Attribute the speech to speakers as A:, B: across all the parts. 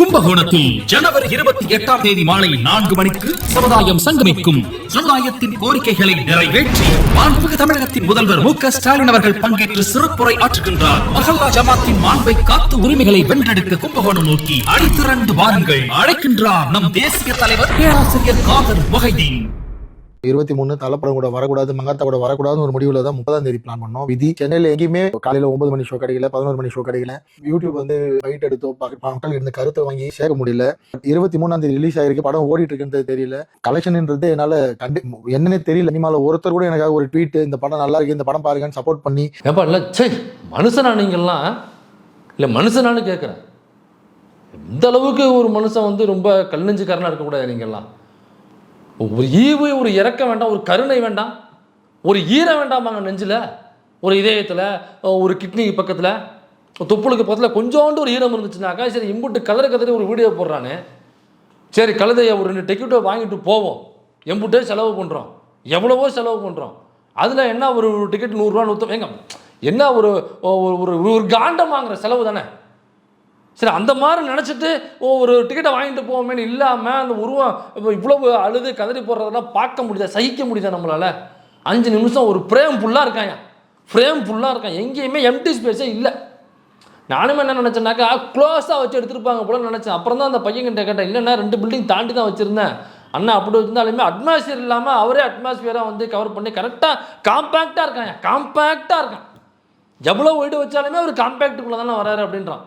A: கும்பகோணத்தில் ஜனவரி 28 மாலை 4 மணிக்கு சமுதாயம் சங்கமிக்கும். சமுதாயத்தின் கோரிக்கைகளை நிறைவேற்றி மாண்புமிகு தமிழகத்தின் முதல்வர் மு.க.ஸ்டாலின் அவர்கள் பங்கேற்று சிறப்புரை ஆற்றுகின்றார். மஹல்லா ஜமாத்தின் மாண்பை காத்து உரிமைகளை வென்றெடுக்க கும்பகோணம் நோக்கி அடித்திரண்டு வாருங்கள் அழைக்கின்றார் நம் தேசிய தலைவர் பேராசிரியர் காதர் மொஹிதீன்.
B: 23 தலப்படம் கூட வரக்கூடாது, மங்காத்தா கூட வரக்கூடாதுன்னு ஒரு முடிவுல தான் 30ஆம் தேதி பிளான் பண்ணோம். விதி சென்னையில எங்கேயுமே காலையில 9 மணி ஷோ கிடைக்கல, 11 மணி ஷோ கிடைக்கல. யூடியூப் பைட் எடுத்தோ மக்கள் இருந்து கருத்தை வாங்கி சேர்க்க முடியல. 23ஆம் தேதி ரிலீஸ் ஆயிருக்கு, படம் ஓடிட்டு இருக்குன்றது தெரியல. கலெக்ஷன்ன்றது என்னால என்னன்னே தெரியல. இனிமேல ஒருத்தர் கூட எனக்காக ஒரு ட்வீட் இந்த படம் நல்லா இருக்கு, இந்த படம் பாருங்கன்னு சப்போர்ட் பண்ணி
C: மனுஷனா நீங்கள்லாம் இல்லை மனுஷனானு கேட்குறேன். இந்த அளவுக்கு ஒரு மனுஷன் ரொம்ப கல்லெஞ்சுக்காரனா இருக்கக்கூடாது. நீங்கள்லாம் ஒரு ஈவு, ஒரு இறக்கம் வேண்டாம், ஒரு கருணை வேண்டாம், ஒரு ஈரம் வேண்டாமாங்க நெஞ்சில், ஒரு இதயத்தில், ஒரு கிட்னி பக்கத்தில், தொப்புளுக்கு பக்கத்தில் கொஞ்சோண்டு ஒரு ஈரம் இருந்துச்சுனாக்கா சரி இம்புட்டு கதறி ஒரு வீடியோ போடுறானே, சரி கழுதையை ஒரு 2 டிக்கெட்டை வாங்கிட்டு போவோம், எம்புட்டே செலவு பண்ணுறோம், எவ்வளவோ செலவு பண்ணுறோம், அதில் என்ன ஒரு டிக்கெட் 100 ரூபா 100 எங்க என்ன ஒரு ஒரு காண்டம் வாங்குற செலவு தானே. சரி அந்த மாதிரி நினச்சிட்டு ஒரு டிக்கெட்டை வாங்கிட்டு போவோமேனு இல்லாமல் அந்த உருவம் இவ்வளவு அழுது கதறி போடுறதெல்லாம் பார்க்க முடியுதா, சகிக்க முடியுதா நம்மளால்? 5 நிமிஷம் ஒரு ஃப்ரேம் ஃபுல்லாக இருக்கான், எங்கேயுமே எம்டி ஸ்பேஸே இல்லை. நானுமே என்ன நினச்சேன்னாக்கா க்ளோஸாக வச்சு எடுத்துருப்பாங்க போல நினச்சேன். அப்புறம் தான் அந்த பையன்கிட்ட கேட்டேன், இல்லைன்னா 2 பில்டிங் தாண்டி தான் வச்சுருந்தேன் அண்ணா, அப்படி இருந்தாலுமே அட்மாஸ்பியர் இல்லாமல் அவரே அட்மாஸ்பியராக கவர் பண்ணி கரெக்டாக காம்பேக்டாக இருக்கான். எவ்வளோ வீடு வச்சாலுமே அவர் காம்பேக்டுக்குள்ளே தானே வராரு அப்படின்றான்.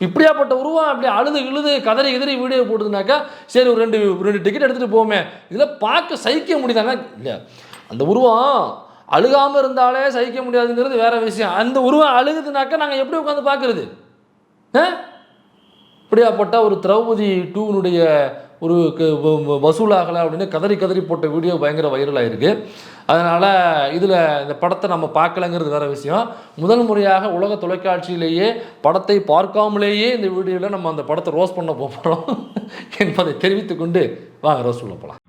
C: இப்படியாப்பட்ட உருவம் அப்படி அழுது கதறி வீடியோ போடுதுனாக்கா சரி ஒரு 2 டிக்கெட் எடுத்துகிட்டு போவோமே, இதில் பார்க்க சகிக்க முடியுதாங்க? இல்லை, அந்த உருவம் அழுகாமல் இருந்தாலே சகிக்க முடியாதுங்கிறது வேற விஷயம். அந்த உருவம் அழுகுதுனாக்கா நாங்கள் எப்படி உட்காந்து பார்க்குறது? இப்படியாப்பட்ட ஒரு திரௌபதி 2னுடைய ஒரு வசூலாகலை அப்படின்னு கதறி போட்ட வீடியோ பயங்கர வைரலாக இருக்குது. அதனால் இதில் இந்த படத்தை நம்ம பார்க்கலங்கிறது வேறு விஷயம். முதல் முறையாக உலக தொலைக்காட்சியிலேயே படத்தை பார்க்காமலேயே இந்த வீடியோவில் நம்ம அந்த படத்தை ரோஸ் பண்ண போகிறோம் என்பதை தெரிவித்துக்கொண்டு வாங்க ரோஸ் பண்ண போகலாம்.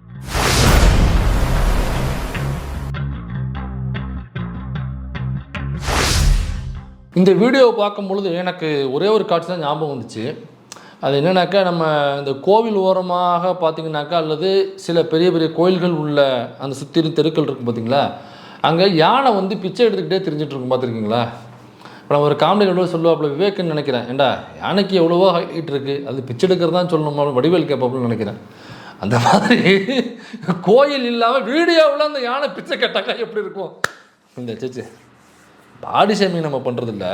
C: இந்த வீடியோவை பார்க்கும் பொழுது எனக்கு ஒரே ஒரு காட்சி தான் ஞாபகம் வந்துச்சு. அது என்னன்னாக்கா, நம்ம இந்த கோவில் ஓரமாக பார்த்திங்கனாக்கா அல்லது சில பெரிய கோயில்கள் உள்ள அந்த சுற்றி தெருக்கள் இருக்கும் பார்த்திங்களா, அங்கே யானை பிச்சை எடுத்துக்கிட்டே தெரிஞ்சிட்ருக்கும் பார்த்துருக்கீங்களா? இப்போ நம்ம ஒரு காமெடி கண்டிப்பாக சொல்லுவாப்புல விவேக்குன்னு நினைக்கிறேன், ஏண்டா யானைக்கு எவ்வளவோ ஹைட் இருக்குது, அது பிச்சை எடுக்கிறது தான் சொல்லணும் வடிவேல் கேட்பாப்புன்னு நினைக்கிறேன். அந்த மாதிரி கோயில் இல்லாமல் வீடியோவில் அந்த யானை பிச்சை கேட்டாக்கா எப்படி இருக்கும்? இந்த சேச்சு பாடி ஷேமிங் நம்ம பண்ணுறதில்ல,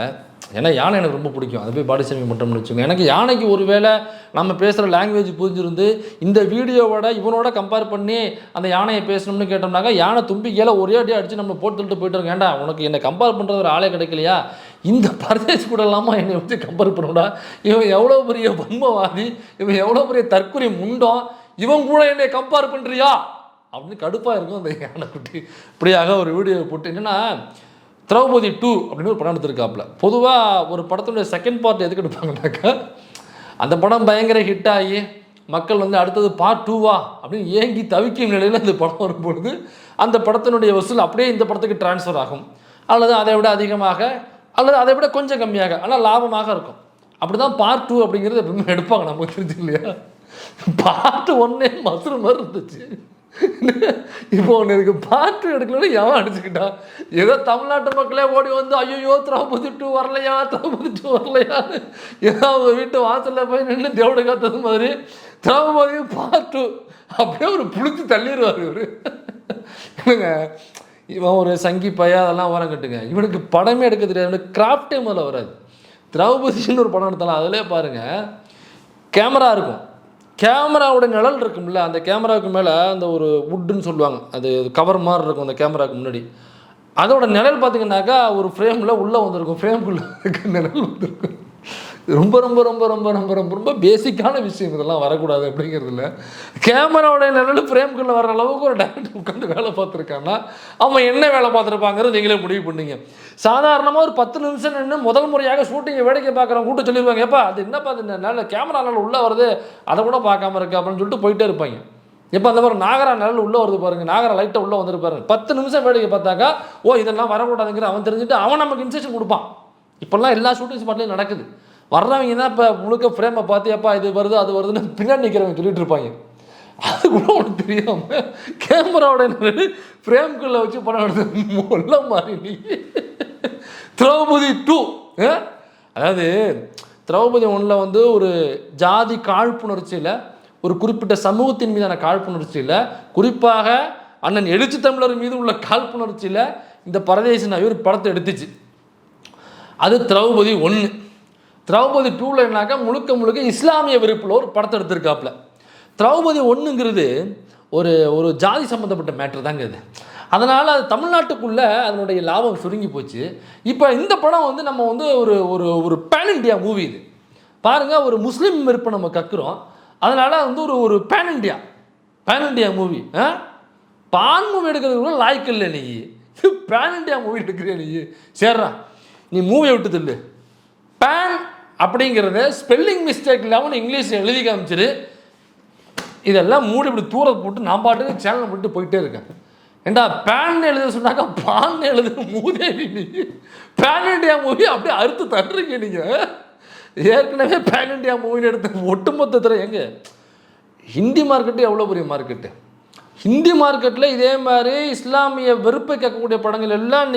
C: ஏன்னா யானை எனக்கு ரொம்ப பிடிக்கும், அது போய் பாடி ஷேமிங் பண்ணுறோம்னு வச்சுக்கோங்க. எனக்கு யானைக்கு ஒரு வேளை நம்ம பேசுகிற லாங்குவேஜ் புரிஞ்சிருந்து இந்த வீடியோவோட இவனோட கம்பேர் பண்ணி அந்த யானையை பேசணும்னு கேட்டோம்னாக்கா யானை தும்பி கீழே ஒரே அடியாக அடித்து நம்ம போட்டு தள்ளிட்டு போயிட்டு இருக்கோம். ஏன்டா உனக்கு என்னை கம்பேர் பண்ணுறது ஒரு ஆளே கிடைக்கலையா? இந்த பரதேசி கூட இல்லாமல் என்னை வச்சு கம்பேர் பண்ணக்கூடா, இவன் எவ்வளோ பெரிய வன்மவாதி, இவன் எவ்வளோ பெரிய தற்கொலை முண்டோம், இவன் கூட என்னை கம்பேர் பண்ணுறியா அப்படின்னு கடுப்பாக இருக்கும் அந்த யானை குட்டி. இப்படியாக ஒரு வீடியோ போட்டு என்னென்னா திரௌபதி 2 அப்படின்னு ஒரு படம் எடுத்திருக்காப்புல. பொதுவாக ஒரு படத்துடைய செகண்ட் பார்ட் எதுக்கு எடுப்பாங்கன்னாக்கா, அந்த படம் பயங்கர ஹிட் ஆகி மக்கள் அடுத்தது பார்ட் 2வா அப்படின்னு ஏங்கி தவிக்கும் நிலையில் அந்த படம் வரும்பொழுது அந்த படத்தினுடைய வசூல் அப்படியே இந்த படத்துக்கு டிரான்ஸ்ஃபர் ஆகும், அல்லது அதை விட அதிகமாக அல்லது அதை விட கொஞ்சம் கம்மியாக, ஆனால் லாபமாக இருக்கும். அப்படி தான் பார்ட் 2 அப்படிங்கிறது எப்பவுமே எடுப்பாங்க, நமக்கு தெரிஞ்சு இல்லையா? பார்ட் 1 மசுறு மாதிரி இருந்துச்சு. இப்போ ஒன்று இருக்கு, பாட்டு எடுக்கலன்னு எவன் அடிச்சுக்கிட்டான்? ஏதோ தமிழ்நாட்டு மக்களே ஓடி ஐயோ திரௌபதி 2 வரலையா ஏதோ அவங்க வீட்டு வாசலில் போய் நின்று தேவட காத்தது மாதிரி திரௌபதி பார்ட் 2 அப்படியே ஒரு புளிச்சு தள்ளிடுவார் இவர். இல்லைங்க, இவன் ஒரு சங்கி பையா அதெல்லாம் வரம் கட்டுங்க, இவனுக்கு படமே எடுக்க தெரியாது, கிராஃப்டே முதல்ல வராது. திரௌபதின்னு ஒரு படம் எடுத்தாலும் அதிலே பாருங்கள், கேமரா இருக்கும், கேமராவோட நிழல் இருக்கும்ல, அந்த கேமராவுக்கு மேலே அந்த ஒரு வுட்டுன்னு சொல்லுவாங்க, அது கவர் மாதிரி இருக்கும் அந்த கேமராவுக்கு முன்னாடி, அதோட நிழல் பார்த்திங்கனாக்கா ஒரு ஃப்ரேமில் உள்ளே வந்திருக்கும், ஃப்ரேம்குள்ளே நிழல் வந்திருக்கும். ரொம்ப ரொம்ப ரொம்ப ரொம்ப ரொம்ப ரொம்ப ரொம்ப பேசிக்கான விஷயம், இதெல்லாம் வரக்கூடாது அப்படிங்கிறதுல. கேமராவோட நிழல் ஃப்ரேம்குள்ளே வர அளவுக்கு ஒரு டேரக்டர் உட்காந்து வேலை பார்த்துருக்கான்னா அவன் என்ன வேலை பார்த்துருப்பாங்கிறது நீங்களே முடிவு பண்ணிங்க. சாதாரணமாக ஒரு 10 நிமிஷம் நின்று முதல் முறையாக ஷூட்டிங்கை வேடிக்கை பார்க்குறவங்க கூட்ட சொல்லிடுவாங்க, எப்பா அது என்னப்பா அது நல்ல கேமரா நிழல் உள்ளே வருது, அதை கூட பார்க்காம இருக்கு அப்படின்னு சொல்லிட்டு போயிட்டே இருப்பாங்க. எப்போ அந்த மாதிரி நாகரா நிழல் உள்ளே வருது பாருங்கள், நாகரா லைட்டாக உள்ளே வந்துருப்பாரு, 10 நிமிஷம் வேடிக்கை பார்த்தாக்கா இதெல்லாம் வரக்கூடாதுங்கிற அவன் தெரிஞ்சுட்டு அவன் நமக்கு இன்ஸ்ட்ரக்ஷன் கொடுப்பான். இப்போல்லாம் எல்லா ஷூட்டிங் ஸ்பாட்லேயும் நடக்குது. வர்றவங்க தான் இப்போ முழுக்க ஃப்ரேமை பார்த்தியாப்பா இது வருது அது வருதுன்னு பின்னாடி நிற்கிறவங்க சொல்லிட்டு இருப்பாங்க. அது கூட உனக்கு தெரியாமல் கேமராவோட ஃப்ரேம்குள்ளே வச்சு படம் எடுத்து மொல்ல மாதிரி நீ. திரௌபதி 2, அதாவது திரௌபதி 1 வந்து ஒரு ஜாதி காழ்ப்புணர்ச்சியில், ஒரு குறிப்பிட்ட சமூகத்தின் மீதான காழ்ப்புணர்ச்சியில், குறிப்பாக அண்ணன் எழுச்சி தமிழர் மீது உள்ள காழ்ப்புணர்ச்சியில் இந்த பரதேசி நாய் ஒரு படத்தை எடுத்துச்சு. அது திரௌபதி 1. திரௌபதி 2ல் என்னாக்கா முழுக்க முழுக்க இஸ்லாமிய வெறுப்பில் ஒரு படத்தை எடுத்திருக்காப்புல. திரௌபதி 1ங்கிறது ஒரு ஜாதி சம்மந்தப்பட்ட மேட்ரு தாங்க இது. அதனால் அது தமிழ்நாட்டுக்குள்ளே அதனுடைய லாபம் சுருங்கி போச்சு. இப்போ இந்த படம் வந்து நம்ம வந்து ஒரு பேன் இண்டியா மூவி. இது பாருங்கள், ஒரு முஸ்லீம் வெறுப்பை நம்ம கற்கிறோம். அதனால் வந்து ஒரு பேன் இண்டியா மூவி. பான் மூவி எடுக்கிறது கூட லாய்க்கு இல்லை. நீ பேன் இண்டியா மூவி எடுக்கிறியா நீ? சேர்றா, நீ மூவியை விட்டு தில்லு. பேன் அப்படிங்கிறத ஸ்பெல்லிங் மிஸ்டேக் இல்லாமல் இங்கிலீஷில் எழுதி காமிச்சிரு. இதெல்லாம் மூடி இப்படி தூர போட்டு நான் பாட்டுக்கு சேனலை போட்டு போயிட்டே இருக்கேன். ஏண்டா பேன் எழுத சொன்னாக்கா பான் எழுத மூதேவி நீ. பேன் இண்டியா மூவி அப்படியே அறுத்து தட்டுறீங்க நீங்கள். ஏற்கனவே பேன் இண்டியா மூவின்னு எடுத்த ஒட்டுமொத்தத்தில் எங்கே ஹிந்தி மார்க்கெட்டு எவ்வளோ பெரிய மார்க்கெட்டு. ஹிந்தி மார்க்கெட்டில் இதே மாதிரி இஸ்லாமிய வெறுப்பை கேட்கக்கூடிய படங்கள் எல்லாம்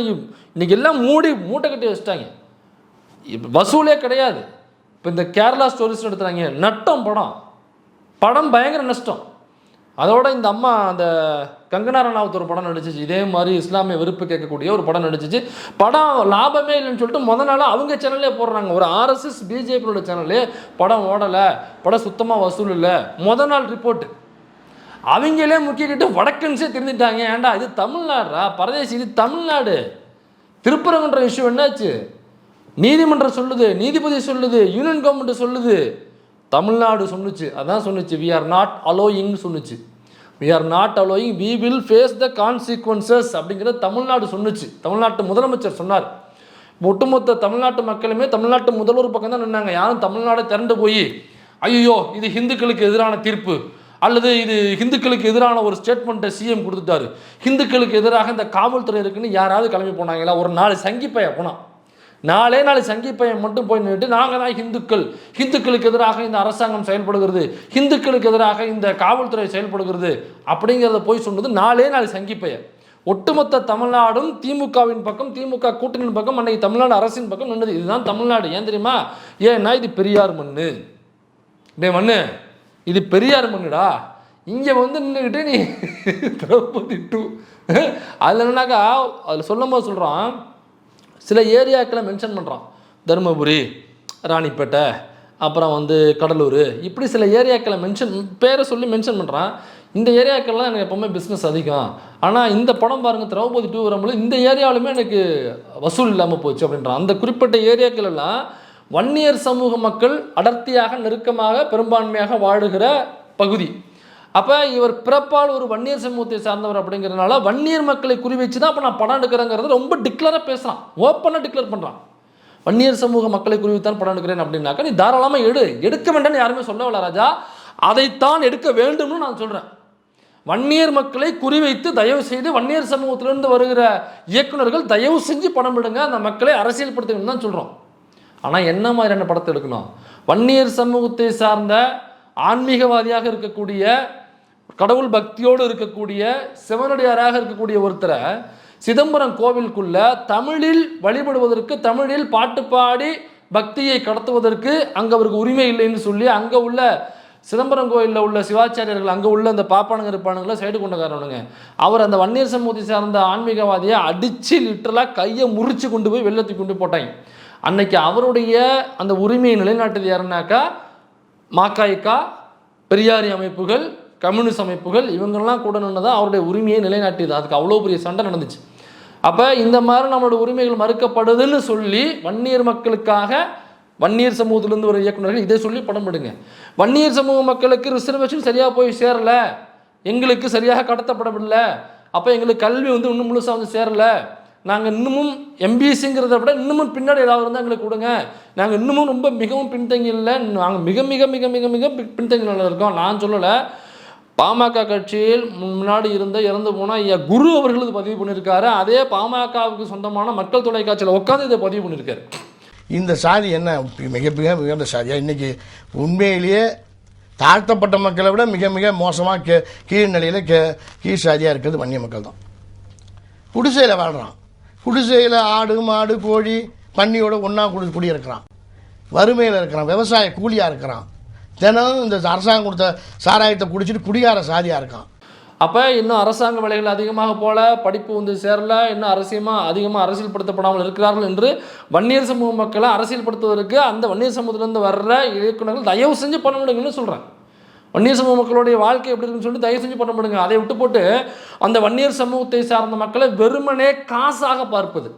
C: இன்னைக்கு எல்லாம் மூட்டை கட்டி வச்சுட்டாங்க. இப்போ வசூலே கிடையாது. இப்போ இந்த கேரளா ஸ்டோரிஸ் எடுத்துறாங்க, நட்டம் படம் பயங்கர நஷ்டம். அதோட இந்த அம்மா அந்த கங்கனா ரனாவத் ஒரு படம் நடிச்சிச்சு, இதே மாதிரி இஸ்லாமிய வெறுப்பு கேட்கக்கூடிய ஒரு படம் நடிச்சிச்சு. படம் லாபமே இல்லைன்னு சொல்லிட்டு முதல் நாள் அவங்க சேனல்லே போடுறாங்க. ஒரு ஆர்எஸ்எஸ் பிஜேபியோட சேனல்லே படம் ஓடலை, படம் சுத்தமாக வசூல் இல்லை, முதல் நாள் ரிப்போர்ட்டு. அவங்களே முக்கியக்கிட்டு வடக்கன்ஸே தெரிஞ்சுட்டாங்க. ஏன்டா இது தமிழ்நாடுரா, பரதேசி இது தமிழ்நாடு. திருப்பரங்குன்ற இஷ்யூ என்னாச்சு? நீதிமன்றம் சொல்லுது, நீதிபதி சொல்லுது, யூனியன் கவர்மெண்ட் சொல்லுது, தமிழ்நாடு சொன்னுச்சு. அதான் சொன்னுச்சு, வி ஆர் நாட் அலோயிங்னு சொன்னுச்சு. We are not allowing, we will face the consequences அப்படிங்கிறத தமிழ்நாடு சொன்னுச்சு. தமிழ்நாட்டு முதலமைச்சர் சொன்னார். ஒட்டுமொத்த தமிழ்நாட்டு மக்களுமே தமிழ்நாட்டு முதல்வர் பக்கம் தான் நின்னாங்க. யாரும் தமிழ்நாடு திரண்டு போய் ஐயோ இது ஹிந்துக்களுக்கு எதிரான தீர்ப்பு அல்லது இது ஹிந்துக்களுக்கு எதிரான ஒரு ஸ்டேட்மெண்ட்டை சிஎம் கொடுத்துட்டாரு, ஹிந்துக்களுக்கு எதிராக இந்த காவல்துறை இருக்குன்னு யாராவது கிளம்பி போனாங்களா? ஒரு 4 சங்கிப்பையா போனான், 4 சங்கி பையன் மட்டும் போய் நின்றுட்டு நாங்கள் தான் ஹிந்துக்களுக்கு எதிராக இந்த அரசாங்கம் செயல்படுகிறது, ஹிந்துக்களுக்கு எதிராக இந்த காவல்துறை செயல்படுகிறது அப்படிங்கிறத போய் சொன்னது 4 சங்கி பையன். ஒட்டுமொத்த தமிழ்நாடும் திமுகவின் பக்கம், திமுக கூட்டணியின் பக்கம், அன்னைக்கு தமிழ்நாடு அரசின் பக்கம் நின்றது. இதுதான் தமிழ்நாடு. ஏன் தெரியுமா? ஏன்னா இது பெரியார் மண்ணு. இது பெரியார் மண்ணுடா. இங்கே வந்து நின்றுக்கிட்டு நீ திரௌபதி 2 அதில் என்னன்னாக்கா அதில் சொல்கிறான், சில ஏரியாக்களை மென்ஷன் பண்ணுறான். தருமபுரி, ராணிப்பேட்டை, அப்புறம் வந்து கடலூர், இப்படி சில ஏரியாக்களை பேரை சொல்லி மென்ஷன் பண்ணுறான். இந்த ஏரியாக்கள்லாம் எனக்கு எப்போவுமே பிஸ்னஸ் அதிகம். ஆனால் இந்த படம் பாருங்கள், திரௌபதி 2 வரும்போது இந்த ஏரியாவிலுமே எனக்கு வசூல் இல்லாமல் போச்சு அப்படின்றான். அந்த குறிப்பிட்ட ஏரியாக்கள் எல்லாம் வன்னியர் சமூக மக்கள் அடர்த்தியாக நெருக்கமாக பெரும்பான்மையாக வாழுகிற பகுதி. அப்போ இவர் பிறப்பால் ஒரு வன்னியர் சமூகத்தை சார்ந்தவர் அப்படிங்கிறதுனால வன்னியர் மக்களை குறி வச்சு தான் அப்போ நான் படம் எடுக்கிறேங்கிறது ரொம்ப டிக்ளராக பேசுகிறான், ஓப்பனாக டிக்ளேர் பண்ணுறான். வன்னியர் சமூக மக்களை குறிவித்தான் படம் எடுக்கிறேன் அப்படின்னாக்கா நீ தாராளமாக எடுக்க வேண்டாம்னு யாருமே சொல்லவில்லை ராஜா, அதைத்தான் எடுக்க வேண்டும்னு நான் சொல்கிறேன். வன்னியர் மக்களை குறிவைத்து தயவு செய்து வன்னியர் சமூகத்திலிருந்து வருகிற இயக்குநர்கள் தயவு செஞ்சு படம் எடுங்க, அந்த மக்களை அரசியல்படுத்தணும்னு தான் சொல்கிறோம். ஆனால் என்ன மாதிரியான படத்தை எடுக்கணும்? வன்னியர் சமூகத்தை சார்ந்த ஆன்மீகவாதியாக இருக்கக்கூடிய, கடவுள் பக்தியோடு இருக்கக்கூடிய, சிவனடியாராக இருக்கக்கூடிய ஒருத்தரை சிதம்பரம் கோவிலுக்குள்ள தமிழில் வழிபடுவதற்கு, தமிழில் பாட்டு பாடி பக்தியை கடத்துவதற்கு அங்கே அவருக்கு உரிமை இல்லைன்னு சொல்லி அங்கே உள்ள சிதம்பரம் கோயிலில் உள்ள சிவாச்சாரியர்கள், அங்கே உள்ள அந்த பாப்பானுங்க இருப்பானுங்கள சைடு கொண்டக்காரனுங்க, அவர் அந்த வன்னியர் சமூகத்தை சார்ந்த ஆன்மீகவாதியை அடித்து லிட்டரலாக கையை முறித்து கொண்டு போய் வெள்ளத்துக்கு கொண்டு போட்டாங்க. அன்னைக்கு அவருடைய அந்த உரிமையை நிலைநாட்டது யாருன்னாக்கா மாக்காய்க்கா, பெரியாரி அமைப்புகள், கம்யூனிஸ்ட் அமைப்புகள், இவங்கெல்லாம் கூட நின்று தான் அவருடைய உரிமையை நிலைநாட்டியது. அதுக்கு அவ்வளோ பெரிய சண்டை நடந்துச்சு. அப்போ இந்த மாதிரி நம்மளோட உரிமைகள் மறுக்கப்படுதுன்னு சொல்லி வன்னியர் மக்களுக்காக வன்னியர் சமூகத்திலேருந்து ஒரு இயக்குநர்கள் இதை சொல்லி படம் எடுங்க. வன்னியர் சமூக மக்களுக்கு ரிசர்வேஷன் சரியாக போய் சேரலை, எங்களுக்கு சரியாக கடத்தப்படவில்லை, அப்போ எங்களுக்கு கல்வி வந்து இன்னும் முழுசாக வந்து சேரலை, நாங்கள் இன்னமும் எம்பிசிங்கிறத விட இன்னமும் பின்னாடி ஏதாவது இருந்தால் எங்களுக்கு கொடுங்க, நாங்கள் இன்னமும் ரொம்ப மிகவும் பின்தங்கி இல்லை, நாங்கள் மிக மிக மிக மிக மிக பின்தங்கி இருக்கோம். நான் சொல்லலை, பாமக கட்சியில் முன்னாடி இறந்து போனால் குரு அவர்கள் இது பதிவு பண்ணியிருக்காரு. அதே பாமகவுக்கு சொந்தமான மக்கள் தொலைக்காட்சியில் உட்காந்து இதை பதிவு பண்ணியிருக்காரு.
D: இந்த சாதி என்ன மிக மிக மிகுந்த சாதியாக இன்றைக்கி உண்மையிலேயே தாழ்த்தப்பட்ட மக்களை விட மிக மிக மோசமாக கீழ்நிலையில் கீழ் சாதியாக இருக்கிறது வன்னிய மக்கள் தான். குடிசையில் வாழ்கிறான், குடிசையில் ஆடு மாடு கோழி பன்னியோட ஒன்றா குடியிருக்கிறான், வறுமையில் இருக்கிறான், விவசாய கூலியாக இருக்கிறான், தினம் இந்த அரசாங்கம் கொடுத்த சாராயத்தை குடிச்சிட்டு குடிகார சாதியாக இருக்கான்.
C: அப்போ இன்னும் அரசாங்க வேலைகள் அதிகமாக போல, படிப்பு வந்து சேரல, இன்னும் அதிகமாக அரசியல்படுத்தப்படாமல் இருக்கிறார்கள் என்று வன்னியர் சமூக மக்களை அரசியல்படுத்துவதற்கு அந்த வன்னியர் சமூகத்திலேருந்து வர்ற இயக்குநர்கள் தயவு செஞ்சு பண்ண முடியுங்கன்னு சொல்கிறேன். வன்னியர் சமூக மக்களுடைய வாழ்க்கை எப்படி இருக்குன்னு சொல்லிட்டு தயவு செஞ்சு பண்ண முடியுங்க. அதை விட்டு போட்டு அந்த வன்னியர் சமூகத்தை சார்ந்த மக்களை வெறுமனே காசாக பார்ப்பது.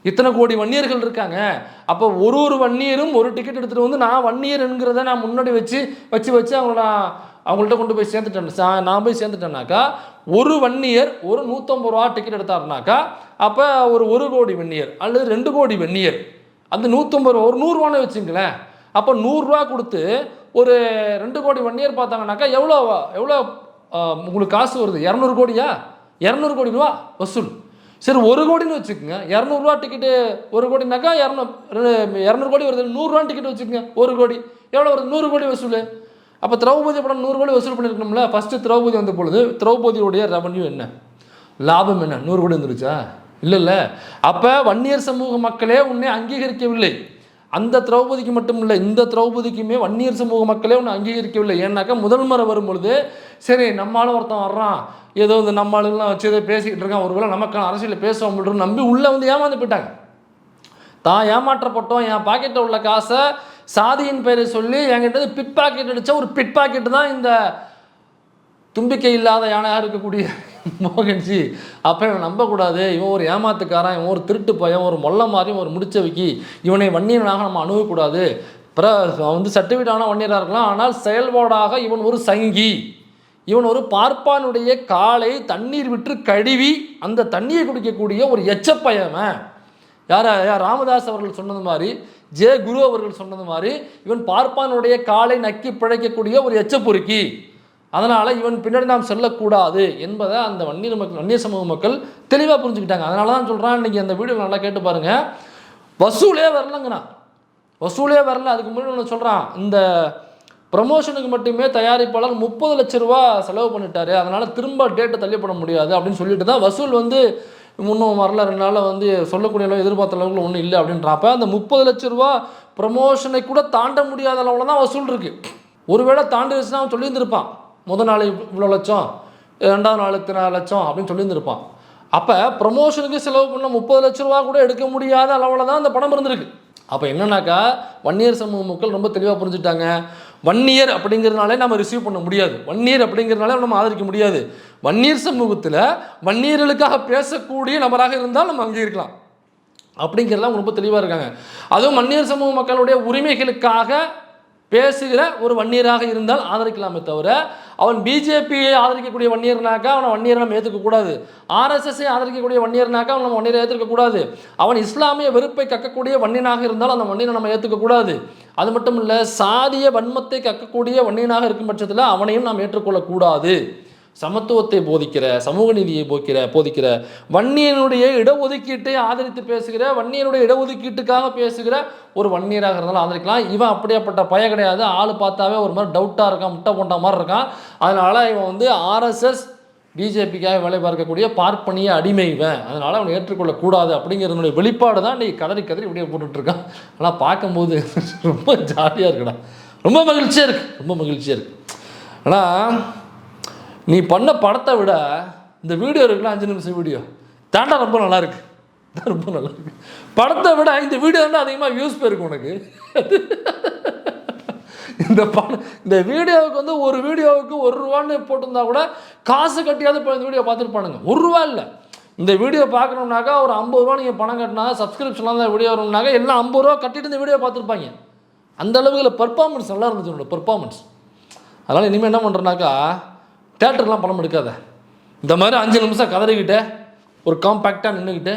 C: இத்தனை கோடி வன்னியர்கள் இருக்காங்க, அப்போ ஒரு வன்னியரும் ஒரு டிக்கெட் எடுத்துகிட்டு வந்து நான் வன்னியர் என்கிறத நான் முன்னாடி வச்சு அவங்கள்ட்ட கொண்டு போய் சேர்ந்துட்டேன், நான் போய் சேர்ந்துட்டேன்னாக்கா ஒரு வன்னியர் ஒரு 150 ரூபா டிக்கெட் எடுத்தாருனாக்கா அப்போ ஒரு கோடி வன்னியர் அல்லது 2 கோடி வன்னியர் அந்த 150 ரூபா ஒரு 100 ரூபான்னு வச்சுங்களேன். அப்போ 100 ரூபா கொடுத்து ஒரு 2 கோடி வன்னியர் பார்த்தாங்கனாக்கா எவ்வளோ உங்களுக்கு காசு வருது? 200 கோடியா? 200 கோடி ரூபா வசூல். சரி 1 கோடின்னு வச்சுக்கோங்க, 200 ரூபா டிக்கெட்டு 1 கோடினாக்கா 200 கோடி வருது. 100 ரூபா டிக்கெட் வச்சுக்கோங்க, 1 கோடி எவ்வளோ வருது? 100 கோடி வசூல். அப்போ திரௌபதி படம் 100 கோடி வசூல் பண்ணியிருக்கணும்ல. ஃபஸ்ட்டு திரௌபதி வந்த பொழுது திரௌபதியோடைய ரெவன்யூ என்ன, லாபம் என்ன? 100 கோடி வந்துருச்சா? இல்லை. அப்போ வன்னியர் சமூக மக்களே உன்னை அங்கீகரிக்கவில்லை. அந்த திரௌபதிக்கு மட்டும் இல்லை, இந்த திரௌபதிக்குமே வன்னியர் சமூக மக்களே உன்னை அங்கீகரிக்கவில்லை. ஏன்னாக்கா முதல் முறை வரும்பொழுது சரி நம்மளால ஒருத்தன் வர்றான், ஏதோ இந்த நம்மளாலாம் வச்சு ஏதோ பேசிக்கிட்டு இருக்கான், ஒருவேளை நமக்கான அரசியலில் பேசுவோம் நம்பி உள்ளே வந்து ஏமாந்து போயிட்டாங்க. தான் ஏமாற்றப்பட்டோம், என் பாக்கெட்டில் உள்ள காசை சாதியின் பெயரை சொல்லி என்கிட்ட பிட் பாக்கெட் அடித்தா ஒரு பிட் பாக்கெட்டு தான் இந்த தும்பிக்கை இல்லாத யானையாக இருக்கக்கூடிய மோகன்ஜி. அப்போ இவன் நம்பக்கூடாது, இவன் ஒரு ஏமாத்துக்காரன், இவன் ஒரு திருட்டு பையன், ஒரு மொல்ல மாதிரியும் ஒரு முடிச்ச வைக்கி, இவனை வன்னியனாக நம்ம அணுகக்கூடாது. வந்து சர்டிஃபிகேட்டான வன்னியராக இருக்கலாம், ஆனால் செயல்பாடாக இவன் ஒரு சங்கி, இவன் ஒரு பார்ப்பானுடைய காலை தண்ணீர் விட்டு கழுவி அந்த தண்ணியை குடிக்கக்கூடிய ஒரு எச்சப்பயவன். யார் ராமதாஸ் அவர்கள் சொன்னது மாதிரி, ஜே குரு அவர்கள் சொன்னது மாதிரி, இவன் பார்ப்பானுடைய காலை நக்கி பிழைக்கக்கூடிய ஒரு எச்சப்பொறுக்கி. அதனால் இவன் பின்னாடி நாம் செல்லக்கூடாது என்பதை அந்த வன்னியர் சமூக மக்கள் தெளிவாக புரிஞ்சுக்கிட்டாங்க. அதனால தான் சொல்கிறான், இன்றைக்கி அந்த வீடியோ நல்லா கேட்டு பாருங்கள், வசூலே வரலங்கிறான், வசூலே வரல. அதுக்கு முன்னாடி ஒன்று சொல்கிறான், இந்த ப்ரமோஷனுக்கு மட்டுமே தயாரிப்பாளர் 30 லட்ச ரூபா செலவு பண்ணிட்டாரு, அதனால் திரும்ப டேட்டை தள்ளிப்பட முடியாது அப்படின்னு சொல்லிட்டு தான் வசூல் வந்து இன்னும் வரல, 2 நாளில் வந்து சொல்லக்கூடிய அளவு எதிர்பார்த்த அளவுக்கு ஒன்றும் இல்லை அப்படின்றப்ப அந்த 30 லட்ச ரூபா ப்ரமோஷனை கூட தாண்ட முடியாத அளவில் தான் வசூல் இருக்குது. ஒருவேளை தாண்டி வச்சுன்னா அவன் சொல்லியிருந்திருப்பான், முதல் நாள் இவ்வளோ லட்சம், 2வது நாள் இத்தனை லட்சம் அப்படின்னு சொல்லியிருந்திருப்பான். அப்போ ப்ரமோஷனுக்கு செலவு பண்ண 30 லட்ச ரூபா கூட எடுக்க முடியாத அளவில் தான் அந்த படம் இருந்திருக்கு. அப்போ என்னன்னாக்கா வன்னியர் சமூக மக்கள் ரொம்ப தெளிவாக புரிஞ்சுட்டாங்க, வன்னியர் அப்படிங்கிறதுனாலே நம்ம ரிசீவ் பண்ண முடியாது, வன்னியர் அப்படிங்கிறதுனால நம்ம ஆதரிக்க முடியாது. வன்னியர் சமூகத்தில் வன்னியர்களுக்காக பேசக்கூடிய நபராக இருந்தால் நம்ம அங்கீகரிக்கலாம் அப்படிங்கிறதுலாம் ரொம்ப தெளிவாக இருக்காங்க. அதுவும் வன்னியர் சமூக மக்களுடைய உரிமைகளுக்காக பேசுகிற ஒரு வன்னியராக இருந்தால் ஆதரிக்கலாமே தவிர, அவன் பிஜேபியை ஆதரிக்கக்கூடிய வன்னியர்னாக்கா அவனை வன்னியரை நம்ம ஏற்றுக்கக்கூடாது, ஆர்எஸ்எஸ்ஐ ஆதரிக்கக்கூடிய வன்னியர்னாக்கா அவன் நம்ம வன்னியரை ஏற்றுக்கக்கூடாது, அவன் இஸ்லாமிய வெறுப்பை கக்கக்கூடிய வன்னியனாக இருந்தால் அந்த வன்னியனை நம்ம ஏற்றுக்கக்கூடாது. அது மட்டும் இல்லை, சாதிய வன்மத்தை கக்கக்கூடிய வன்னியனாக இருக்கும் பட்சத்தில் அவனையும் நாம் ஏற்றுக்கொள்ளக்கூடாது. சமத்துவத்தை போதிக்கிற, சமூக நீதியை போதிக்கிற, வன்னியனுடைய இடஒதுக்கீட்டை ஆதரித்து பேசுகிற, வன்னியனுடைய இடஒதுக்கீட்டுக்காக பேசுகிற ஒரு வன்னியராக இருந்தாலும் ஆதரிக்கலாம். இவன் அப்படியாப்பட்ட பய கிடையாது, ஆள் பார்த்தாவே ஒரு மாதிரி டவுட்டாக இருக்கான், முட்டை போட்ட மாதிரி இருக்கான். அதனால் இவன் வந்து ஆர்எஸ்எஸ் பிஜேபிக்காக வேலை பார்க்கக்கூடிய பார்ப்பனிய அடிமை இவன், அதனால் அவனை ஏற்றுக்கொள்ளக்கூடாது அப்படிங்கிறதுனுடைய வெளிப்பாடு தான் நீ கதறி வீடியோ போட்டுட்ருக்கான். ஆனால் பார்க்கும்போது ரொம்ப ஜாலியாக இருக்குடா, ரொம்ப மகிழ்ச்சியாக இருக்குது. ஆனால் நீ பண்ண படத்தை விட இந்த வீடியோ இருக்குல்ல, 5 நிமிஷம் வீடியோ தாண்டா ரொம்ப நல்லாயிருக்கு, படத்தை விட இந்த வீடியோ தான் அதிகமாக வியூஸ் போயிருக்கு உனக்கு. இந்த வீடியோவுக்கு வந்து ஒரு வீடியோவுக்கு 1 ரூபான்னு போட்டிருந்தா கூட காசு கட்டியாவது இப்போ இந்த வீடியோ பார்த்துருப்பானுங்க. 1 ரூபா இல்லை, இந்த வீடியோ பார்க்கணுன்னாக்கா ஒரு 50 ரூபா நீங்கள் பணம் கட்டினா, சப்ஸ்கிரிப்ஷன்லாம் தான் வீடியோ வரணும்னாக்கா எல்லாம் 50 ரூபா கட்டிட்டு இந்த வீடியோ பார்த்துருப்பாங்க. அந்த அளவுக்கு பெர்ஃபார்மன்ஸ் நல்லா இருந்துச்சு உன்னோட பெர்ஃபார்மன்ஸ். அதனால் இனிமேல் என்ன பண்ணுறேன்னாக்கா, தேட்டர்லாம் படம் எடுக்காத, இந்த மாதிரி 5 நிமிஷம் கதறிக்கிட்டே ஒரு காம்பேக்டாக நின்றுக்கிட்டு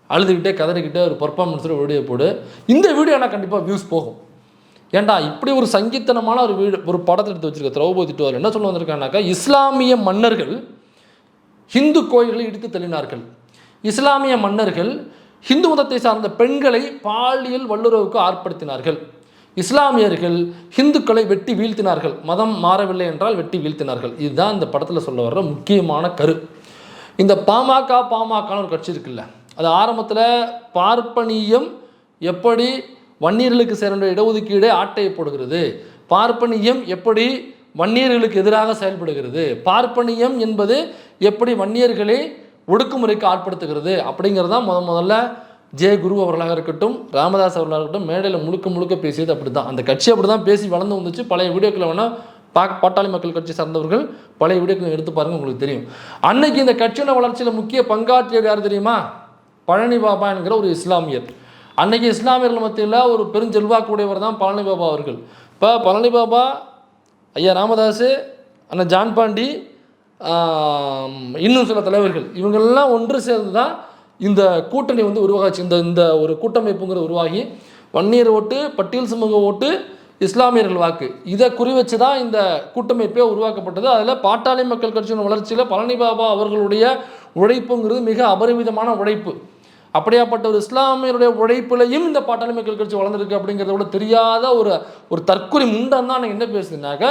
C: அழுதுகிட்டே கதறிக்கிட்டே ஒரு பர்ஃபார்மன்ஸில் வீடியோ போடு. இந்த வீடியோ ஆனால் கண்டிப்பாக வியூஸ் போகும். ஏன்டா இப்படி ஒரு சங்கீத்தனமான ஒரு படத்தை எடுத்து வச்சுருக்க திரௌபதி டூ என்ன சொல்ல வந்திருக்காங்கனாக்கா, இஸ்லாமிய மன்னர்கள் ஹிந்து கோயில்களை இடித்து தள்ளினார்கள், இஸ்லாமிய மன்னர்கள் இந்து மதத்தை சார்ந்த பெண்களை பாலியல் வல்லுறவுக்கு ஆட்படுத்தினார்கள். இஸ்லாமியர்கள் இந்துக்களை வெட்டி வீழ்த்தினார்கள். மதம் மாறவில்லை என்றால் வெட்டி வீழ்த்தினார்கள். இதுதான் இந்த படத்தில் சொல்ல வர்ற முக்கியமான கரு. இந்த பாமகன்னு ஒரு கட்சி இருக்குல்ல, அது ஆரம்பத்தில் பார்ப்பனியம் எப்படி வன்னியர்களுக்கு சேர இடஒதுக்கீடு ஆட்டையை போடுகிறது, பார்ப்பனியம் எப்படி வன்னியர்களுக்கு எதிராக செயல்படுகிறது, பார்ப்பனியம் என்பது எப்படி வன்னியர்களை ஒடுக்குமுறைக்கு ஆட்படுத்துகிறது அப்படிங்கிறது தான் முதல்ல குரு அவர்களாக இருக்கட்டும், ராமதாஸ் அவர்களாக இருக்கட்டும் மேடையில் முழுக்க பேசியது அப்படி தான். அந்த கட்சி அப்படி தான் பேசி வளர்ந்து வந்துச்சு. பழைய வீடியோக்களை வேணால் பாட்டாளி மக்கள் கட்சி சார்ந்தவர்கள் பழைய வீடியோக்களை எடுத்து பாருங்கள், உங்களுக்கு தெரியும். அன்னைக்கு இந்த கட்சியோட வளர்ச்சியில் முக்கிய பங்காற்றியது யார் தெரியுமா? பழனி பாபா என்கிற ஒரு இஸ்லாமியர். அன்னைக்கு இஸ்லாமியர்கள் மத்தியில் ஒரு பெருஞ்செல்வாக்குடையவர் தான் பழனி பாபா அவர்கள். இப்போ பழனி பாபா, ஐயா ராமதாஸ், அண்ணன் ஜான் பாண்டி, இன்னும் சில தலைவர்கள், இவங்கெல்லாம் ஒன்று சேர்ந்து தான் இந்த கூட்டணி வந்து உருவாச்சு. இந்த ஒரு கூட்டமைப்புங்கிறது உருவாகி வன்னியர் ஓட்டு, பட்டியல் சமூக ஓட்டு, இஸ்லாமியர்கள் வாக்கு, இதை குறி வச்சு தான் இந்த கூட்டமைப்பே உருவாக்கப்பட்டது. அதில் பாட்டாளி மக்கள் கட்சியின் வளர்ச்சியில் பழனி பாபா அவர்களுடைய உழைப்புங்கிறது மிக அபரிமிதமான உழைப்பு. அப்படியாப்பட்ட ஒரு இஸ்லாமியருடைய உழைப்பிலையும் இந்த பாட்டாளி மக்கள் கட்சி வளர்ந்துருக்கு அப்படிங்கிறத விட தெரியாத ஒரு தற்கொலை முண்டம் தான் என்ன பேசுதுனாக்க,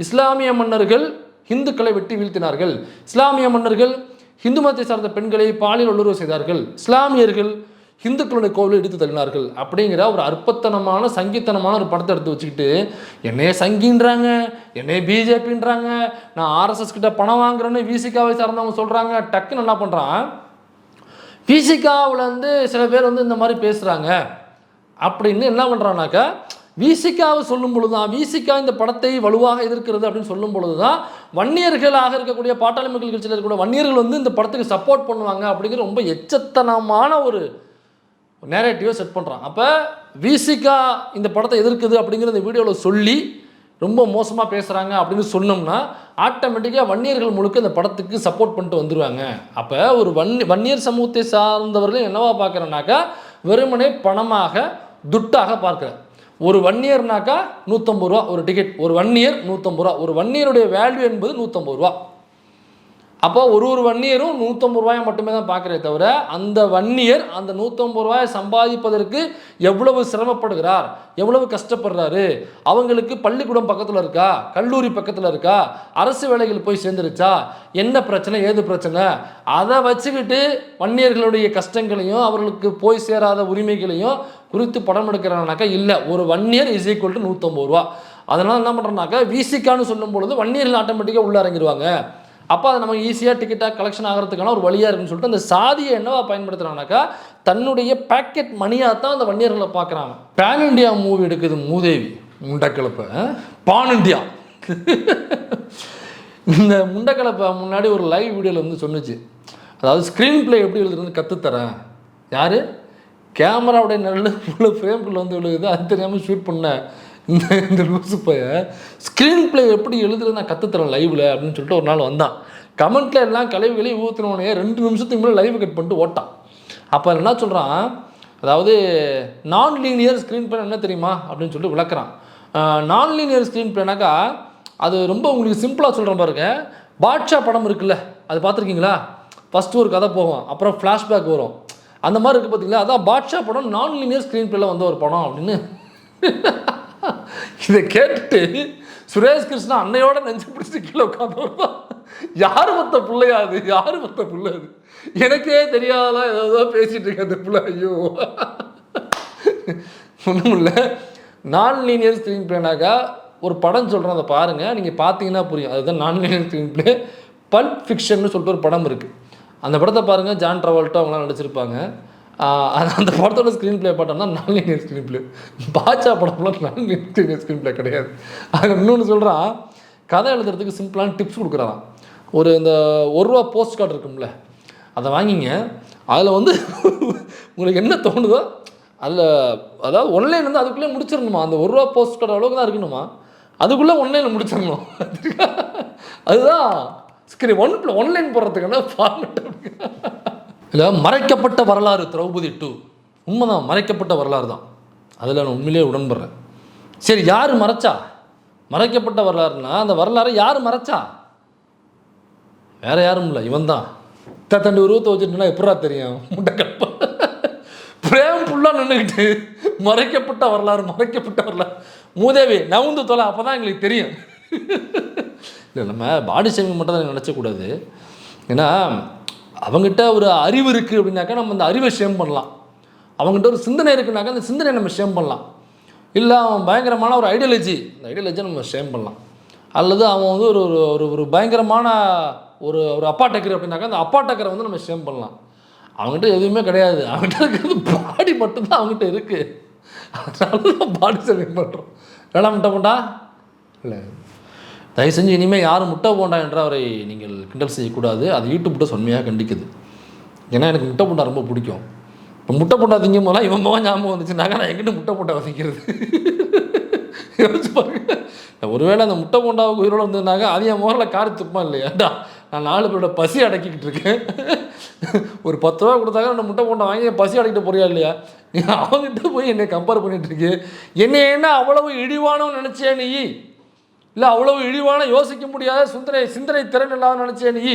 C: இஸ்லாமிய மன்னர்கள் இந்துக்களை வெட்டி வீழ்த்தினார்கள், இஸ்லாமிய மன்னர்கள் இந்து மதத்தை சார்ந்த பெண்களை பாலியல் வல்லுறவு செய்தார்கள், இஸ்லாமியர்கள் இந்துக்களுடைய கோவிலை எடுத்து தள்ளினார்கள் அப்படிங்கிற ஒரு அற்பத்தனமான சங்கித்தனமான ஒரு படத்தை எடுத்து வச்சுக்கிட்டு என்னையே சங்கின்றாங்க, என்னையே பிஜேபின்றாங்க, நான் ஆர்எஸ்எஸ் கிட்ட பணம் வாங்குறேன்னு விசிகாவை சார்ந்தவங்க சொல்கிறாங்க. டக்குன்னு என்ன பண்ணுறான், விசிகாவில் வந்து சில பேர் வந்து இந்த மாதிரி பேசுகிறாங்க அப்படின்னு என்ன பண்ணுறான்னாக்கா, விசிகாவை சொல்லும் பொழுது தான், விசிகா இந்த படத்தை வலுவாக எதிர்க்கிறது அப்படின்னு சொல்லும் பொழுது தான் வன்னியர்களாக இருக்கக்கூடிய பாட்டாளி மக்கள் கட்சியில் இருக்கக்கூடிய வன்னியர்கள் வந்து இந்த படத்துக்கு சப்போர்ட் பண்ணுவாங்க அப்படிங்கிற ரொம்ப எச்சத்தனமான ஒரு நேரேட்டிவை செட் பண்ணுறான். அப்போ விசிகா இந்த படத்தை எதிர்க்குது அப்படிங்கிற இந்த வீடியோவில் சொல்லி ரொம்ப மோசமாக பேசுகிறாங்க அப்படின்னு சொன்னோம்னா ஆட்டோமேட்டிக்காக வன்னியர்கள் முழுக்க இந்த படத்துக்கு சப்போர்ட் பண்ணிட்டு வந்துடுவாங்க. அப்போ ஒரு வன்னியர் சமூகத்தை சார்ந்தவர்கள் என்னவா பார்க்குறேன்னாக்கா, வெறுமனே பணமாக துட்டாக பார்க்குறேன். ஒரு வன்னியர்னாக்கா 150 ரூபா ஒரு டிக்கெட், ஒரு வன்னியர் 150 ரூபா, ஒரு வன்னியருடைய வேல்யூ என்பது 150 ரூபா. அப்போ ஒரு வன்னியரும் 150 ரூபாயை மட்டுமே தான் பார்க்குறே தவிர, அந்த வன்னியர் அந்த 150 ரூபாயை சம்பாதிப்பதற்கு எவ்வளவு சிரமப்படுகிறார், எவ்வளவு கஷ்டப்படுறாரு, அவங்களுக்கு பள்ளிக்கூடம் பக்கத்தில் இருக்கா, கல்லூரி பக்கத்தில் இருக்கா, அரசு வேலைகள் போய் சேர்ந்துருச்சா, என்ன பிரச்சனை ஏது பிரச்சனை, அதை வச்சுக்கிட்டு வன்னியர்களுடைய கஷ்டங்களையும் அவர்களுக்கு போய் சேராத உரிமைகளையும் குறித்து படம் எடுக்கிறானாக்கா இல்லை. ஒரு வன்னியர் இஸ் ஈக்குவல் டு 150 ரூபா. அதனால் என்ன பண்ணுறோன்னாக்கா, விசிகான்னு சொல்லும் பொழுது வன்னியர்கள் ஆட்டோமேட்டிக்காக உள்ளே இறங்கிடுவாங்க. அப்போ அது நமக்கு ஈஸியாக டிக்கெட்டாக கலெக்ஷன் ஆகிறதுக்கான ஒரு வழியாக இருக்குன்னு சொல்லிட்டு அந்த சாதியை என்னவா பயன்படுத்துகிறாங்கனாக்கா, தன்னுடைய பேக்கெட் மணியாக தான் அந்த வன்னியர்களை பார்க்குறாங்க. பேன் இண்டியா மூவி எடுக்குது மூதேவி முண்டக்கிழப்பை, பான் இண்டியா. இந்த முண்டக்கிழப்பை முன்னாடி ஒரு லைவ் வீடியோவில் வந்து சொன்னிச்சு, அதாவது ஸ்க்ரீன் பிளே எப்படி எழுதுறது கற்றுத்தரேன். யார் கேமராவுடைய நல்ல உள்ள ஃப்ரேம்குள்ளே வந்து விழுகுது, அது தெரியாமல் ஷூட் பண்ண இந்த லூசு பைய ஸ்க்ரீன் பிளே எப்படி எழுதுறது நான் கற்றுத்தரேன் லைவில் அப்படின்னு சொல்லிட்டு ஒரு நாள் வந்தான். கமெண்ட்டில் எல்லாம் கழிவுகளையும் ஊற்றினோடனே 2 நிமிஷத்துக்கு மேலே லைவ் கட் பண்ணிட்டு ஓட்டான். அப்போ என்ன சொல்கிறான், அதாவது நான் லீனியர் ஸ்க்ரீன் பிளே என்ன தெரியுமா அப்படின்னு சொல்லிட்டு விளக்குறான். நான் லீனியர் ஸ்க்ரீன் பிளேனாக்கா அது ரொம்ப உங்களுக்கு சிம்பிளாக சொல்கிறேன் பாருங்க. பாட்ஷா படம் இருக்குல்ல, அது பார்த்துருக்கீங்களா? ஃபஸ்ட்டு ஒரு கதை போகும், அப்புறம் ஃப்ளாஷ்பேக் வரும், அந்த மாதிரி இருக்குது பார்த்தீங்களா? அதான் பாட்ஷா படம் நான் லீனியர் ஸ்க்ரீன் பிளேல வந்த ஒரு படம் அப்படின்னு. இதை கேட்டுட்டு சுரேஷ் கிருஷ்ணா அன்னையோட நெஞ்சு பிடிச்சி கீழே உட்காந்து, யார் மற்ற பிள்ளையா அது, யார் மற்ற பிள்ளை அது, எனக்கே தெரியாதெல்லாம் ஏதோ பேசிட்டு இருக்க அந்த பிள்ளை. ஐயோ ஒன்றும் இல்லை. நான் லீனியர் ஸ்க்ரீன் பிளேனாக்கா ஒரு படம் சொல்கிறேன், அதை பாருங்கள், நீங்கள் பார்த்தீங்கன்னா புரியும். அதுதான் நான் linear screen play. Bulb fiction சொல்லிட்டு ஒரு படம் இருக்குது, அந்த படத்தை பாருங்கள். ஜான் ட்ராவல்ட்டோ அவங்களாம் நடிச்சிருப்பாங்க. அந்த படத்தோட ஸ்க்ரீன் பிளே பார்த்தோம்னா நான் லீனியர் ஸ்க்ரீன் பிளே. பாட்ஷா படம்லாம் நான் லீனியர் ஸ்க்ரீன் பிளே கிடையாது. அது இன்னொன்று சொல்கிறான், கதை எழுதுறதுக்கு சிம்பிளான டிப்ஸ் கொடுக்குறான். இந்த ₹1 போஸ்ட் கார்டு இருக்கும்ல, அதை வாங்கிங்க. அதில் வந்து உங்களுக்கு என்ன தோணுதோ அதில், அதாவது ஒன்லைன் வந்து அதுக்குள்ளே முடிச்சிடணுமா. அந்த ₹1 போஸ்ட் கார்டு அளவுக்கு தான் இருக்கணுமா, அதுக்குள்ளே ஒன்லைனில் முடிச்சிடணும். அதுதான் ஸ்க்ரீன் ஒன்லைன் போடுறதுக்கான ஃபார்மெட். இல்லை, மறைக்கப்பட்ட வரலாறு திரௌபதி 2 உண்மைதான், மறைக்கப்பட்ட வரலாறு தான். அதில் நான் உண்மையிலேயே உடன்படுறேன். சரி, யார் மறைச்சா? மறைக்கப்பட்ட வரலாறுனா அந்த வரலாறை யார் மறைச்சா? வேறு யாரும் இல்லை, இவன் தான். தண்டு உருவத்தை வச்சுட்டுனா எப்படா தெரியும்? முட்டைக்கலப்பை பிரேம் ஃபுல்லாக நின்றுக்கிட்டு மறைக்கப்பட்ட வரலாறு மூதேவி நவுந்து தொலை, அப்போ தான் எங்களுக்கு தெரியும். இல்லை, நம்ம பாடி ஷேமிங் மட்டும் தான் நினச்சக்கூடாது. ஏன்னா அவங்ககிட்ட ஒரு அறிவு இருக்குது அப்படின்னாக்கா நம்ம அந்த அறிவை ஷேம் பண்ணலாம். அவங்ககிட்ட ஒரு சிந்தனை இருக்குனாக்கா அந்த சிந்தனையை நம்ம ஷேம் பண்ணலாம். இல்லை அவன் பயங்கரமான ஒரு ஐடியாலஜியை நம்ம ஷேம் பண்ணலாம். அல்லது அவன் வந்து ஒரு ஒரு ஒரு பயங்கரமான ஒரு ஒரு அப்பாட்டக்கர் அப்படின்னாக்கா அந்த அப்பாட்டக்கரை வந்து நம்ம ஷேம் பண்ணலாம். அவங்ககிட்ட எதுவுமே கிடையாது, அவங்ககிட்ட இருக்கிறது பாடி மட்டும்தான் அவங்ககிட்ட இருக்குது. அதனால தான் பாடி ஷேமிங் பண்ணுறோம். வேணா முட்டை போண்டா இல்லை, தயவு செஞ்சு இனிமேல் யாரும் முட்டை போண்டா என்று அவரை நீங்கள் கிண்டல் செய்யக்கூடாது. அது யூடியூப்கிட்ட சொன்மையாக கண்டிக்குது. ஏன்னா எனக்கு முட்டை போண்டா ரொம்ப பிடிக்கும். இப்போ முட்டை போண்டா திங்கும் போதெல்லாம் இவன் போக ஞாபகம் வந்துச்சுனாக்கா நான் எங்கிட்ட முட்டை போண்டா வசிக்கிறது யோசிச்சு பாருங்க. ஒருவேளை அந்த முட்டை போண்டாவுக்கு உயிரோடு வந்ததுனாக்கா அது என் முகரில் காரி துப்பமா இல்லையாடா, நான் 4 பேரோட பசி அடக்கிக்கிட்டு இருக்கேன். ஒரு 10 ரூபா கொடுத்தாக்க நான் முட்டை போண்டா வாங்கி பசி அடக்கிட்டு போறியா இல்லையா? நீ அவங்ககிட்ட போய் என்னை கம்பேர் பண்ணிட்டு இருக்கு. என்னை என்ன அவ்வளவு இழிவானவன் நினச்சே நீ? இல்லை அவ்வளவு இழிவான யோசிக்க முடியாத சிந்தனை திறன் இல்லாத நினச்சே நீ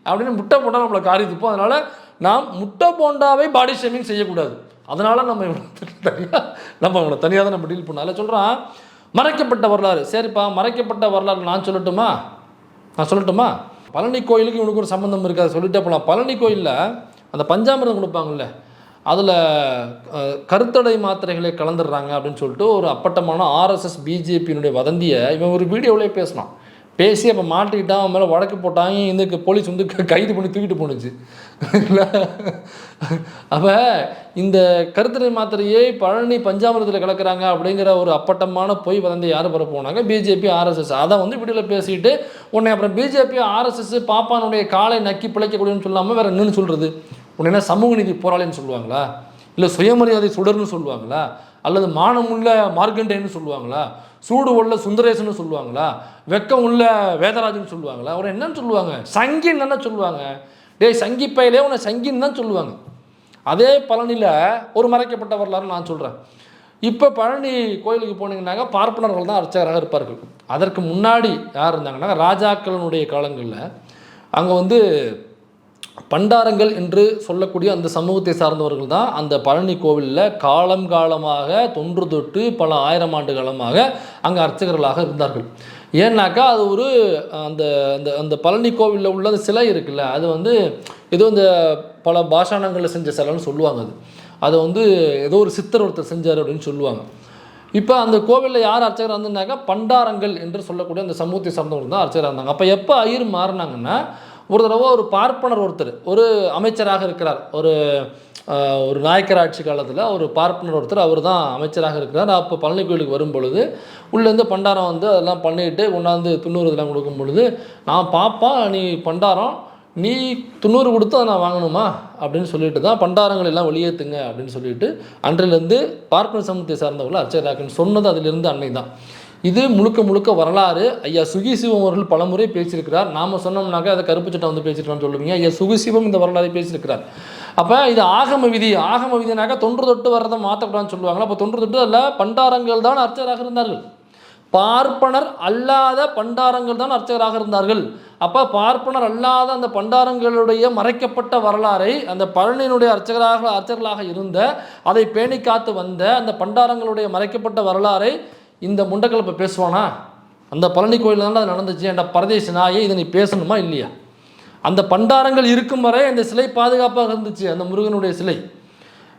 C: அப்படின்னு முட்டை போண்டா நம்மளை காரி துப்போம். அதனால் நாம் முட்டை போண்டாவை பாடி ஷேமிங் செய்யக்கூடாது. அதனால் நம்ம இவனை தனியாக தான் நம்ம டீல் பண்ணோம். அதில் சொல்கிறான் மறைக்கப்பட்ட வரலாறு. சரிப்பா, மறைக்கப்பட்ட வரலாறு நான் சொல்லட்டுமா? பழனி கோயிலுக்கு இவனுக்கு ஒரு சம்மந்தம் இருக்காது, சொல்லிட்டே போகலாம். பழனி கோயிலில் அந்த பஞ்சாமிரதம் கொடுப்பாங்கல்ல, அதில் கருத்தடை மாத்திரைகளை கலந்துடுறாங்க அப்படின்னு சொல்லிட்டு ஒரு அப்பட்டமான ஆர்எஸ்எஸ் பிஜேபியினுடைய வதந்தியை இவன் ஒரு வீடியோவிலே பேசினான். பேசி அப்போ மாட்டிக்கிட்டான், அவன் மேலே வழக்கு போட்டாங்க. இந்த போலீஸ் வந்து கைது பண்ணி தூக்கிட்டு போணுச்சு. அப்போ இந்த கருத்தடை மாத்திரையை பழனி பஞ்சாமிரதத்தில் கலக்கிறாங்க அப்படிங்கிற ஒரு அப்பட்டமான பொய் வதந்தி யார் பரப்புனாங்க? BJP RSS. அதை வந்து வீடியோவில் பேசிட்டு உன்னை அப்புறம் பிஜேபி ஆர்எஸ்எஸ் பாப்பானுடைய காலை நக்கி பிழைக்கக்கூடியன்னு சொல்லாமல் வேறு என்னன்னு சொல்கிறது? உன்னை என்ன சமூக நீதி போராளின்னு சொல்லுவாங்களா? இல்லை சுயமரியாதை சுடர்னு சொல்லுவாங்களா? அல்லது மானமுள்ள மார்க்கண்டேன்னு சொல்லுவாங்களா? சூடு உள்ள சுந்தரேசன்னு சொல்லுவாங்களா? வெக்கம் உள்ள வேதராஜன்னு சொல்லுவாங்களா? அவரை என்னன்னு சொல்லுவாங்க? சங்கின்னு தானே சொல்லுவாங்க. டேய் சங்கி பையிலே உன்னை சங்கின்னு தான் சொல்லுவாங்க. அதே பழனியில் ஒரு மறைக்கப்பட்ட வரலாறு நான் சொல்கிறேன். இப்போ பழனி கோயிலுக்கு போனீங்கன்னாக்கா பார்ப்பனர்கள் தான் அர்ச்சகராக இருப்பார்கள். அதற்கு முன்னாடி யார் இருந்தாங்கன்னா ராஜாக்களினுடைய காலங்களில் அங்கே வந்து பண்டாரங்கள் என்று சொல்லக்கூடிய அந்த சமூகத்தை சார்ந்தவர்கள் தான் அந்த பழனி கோவிலில் காலமாக தொன்று தொட்டு பல 1000 ஆண்டு காலமாக அங்கே அர்ச்சகர்களாக இருந்தார்கள். ஏன்னாக்கா அது ஒரு அந்த அந்த அந்த பழனி கோவிலில் உள்ள அந்த சிலை இருக்குல்ல, அது வந்து ஏதோ இந்த பல பாஷாணங்களில் செஞ்ச சிலைன்னு சொல்லுவாங்க. அதை வந்து ஏதோ ஒரு சித்தர் ஒருத்தர் செஞ்சார் அப்படின்னு சொல்லுவாங்க. இப்போ அந்த கோவிலில் யார் அர்ச்சகராக இருந்ததுனாக்கா பண்டாரங்கள் என்று சொல்லக்கூடிய அந்த சமூகத்தை சார்ந்தவர்கள் தான் அர்ச்சகராக இருந்தாங்க. அப்போ எப்போ ஐயர் மாறினாங்கன்னா, ஒரு தடவை ஒரு பார்ப்பனர் ஒருத்தர் ஒரு அமைச்சராக இருக்கிறார். ஒரு நாயக்கர் ஆட்சி காலத்தில் ஒரு பார்ப்பனர் ஒருத்தர் அவர் தான் அமைச்சராக இருக்கிறார். அப்போ பழனி கோயிலுக்கு வரும் பொழுது உள்ளேருந்து பண்டாரம் வந்து அதெல்லாம் பண்ணிவிட்டு கொண்டாந்து 90 இதெல்லாம் கொடுக்கும் பொழுது, நான் பாப்பா நீ பண்டாரம் நீ 90 கொடுத்து அதை நான் வாங்கணுமா அப்படின்னு சொல்லிட்டு தான் பண்டாரங்கள் எல்லாம் வெளியேற்றுங்க அப்படின்னு சொல்லிட்டு அன்றிலிருந்து பார்ப்பன சமூகத்தை சார்ந்தவர்கள் அர்ச்சகராக்குன்னு சொன்னது அதிலிருந்து அன்னை தான். இது முழுக்க வரலாறு. ஐயா சுகிசிவம் அவர்கள் பலமுறை பேசியிருக்கிறார். நாம் சொன்னோம்னாக்கா அதை கருப்பு சட்டம் வந்து பேசியிருக்கான்னு சொல்லுவீங்க. ஐயா சுகிசிவம் இந்த வரலாறை பேசியிருக்கிறார். அப்போ இது ஆகம விதினாக்கா தொன்று தொட்டு வர்றதை மாற்றக்கூடாதுன்னு சொல்லுவாங்களா? அப்போ தொன்று தொட்டு அதில் பண்டாரங்கள் தான் அர்ச்சகராக இருந்தார்கள். பார்ப்பனர் அல்லாத பண்டாரங்கள் தான் அர்ச்சகராக இருந்தார்கள். அப்போ பார்ப்பனர் அல்லாத அந்த பண்டாரங்களுடைய மறைக்கப்பட்ட வரலாறை அந்த பழனியினுடைய அர்ச்சகர்களாக இருந்த அதை பேணி காத்து வந்த அந்த பண்டாரங்களுடைய மறைக்கப்பட்ட வரலாறை இந்த முண்டக்கலப்பை பேசுவானா? அந்த பழனி கோயில் தான் அது நடந்துச்சு. என்ற பரதேசி நாயே இதை நீ பேசணுமா இல்லையா? அந்த பண்டாரங்கள் இருக்கும் வரை அந்த சிலை பாதுகாப்பாக இருந்துச்சு. அந்த முருகனுடைய சிலை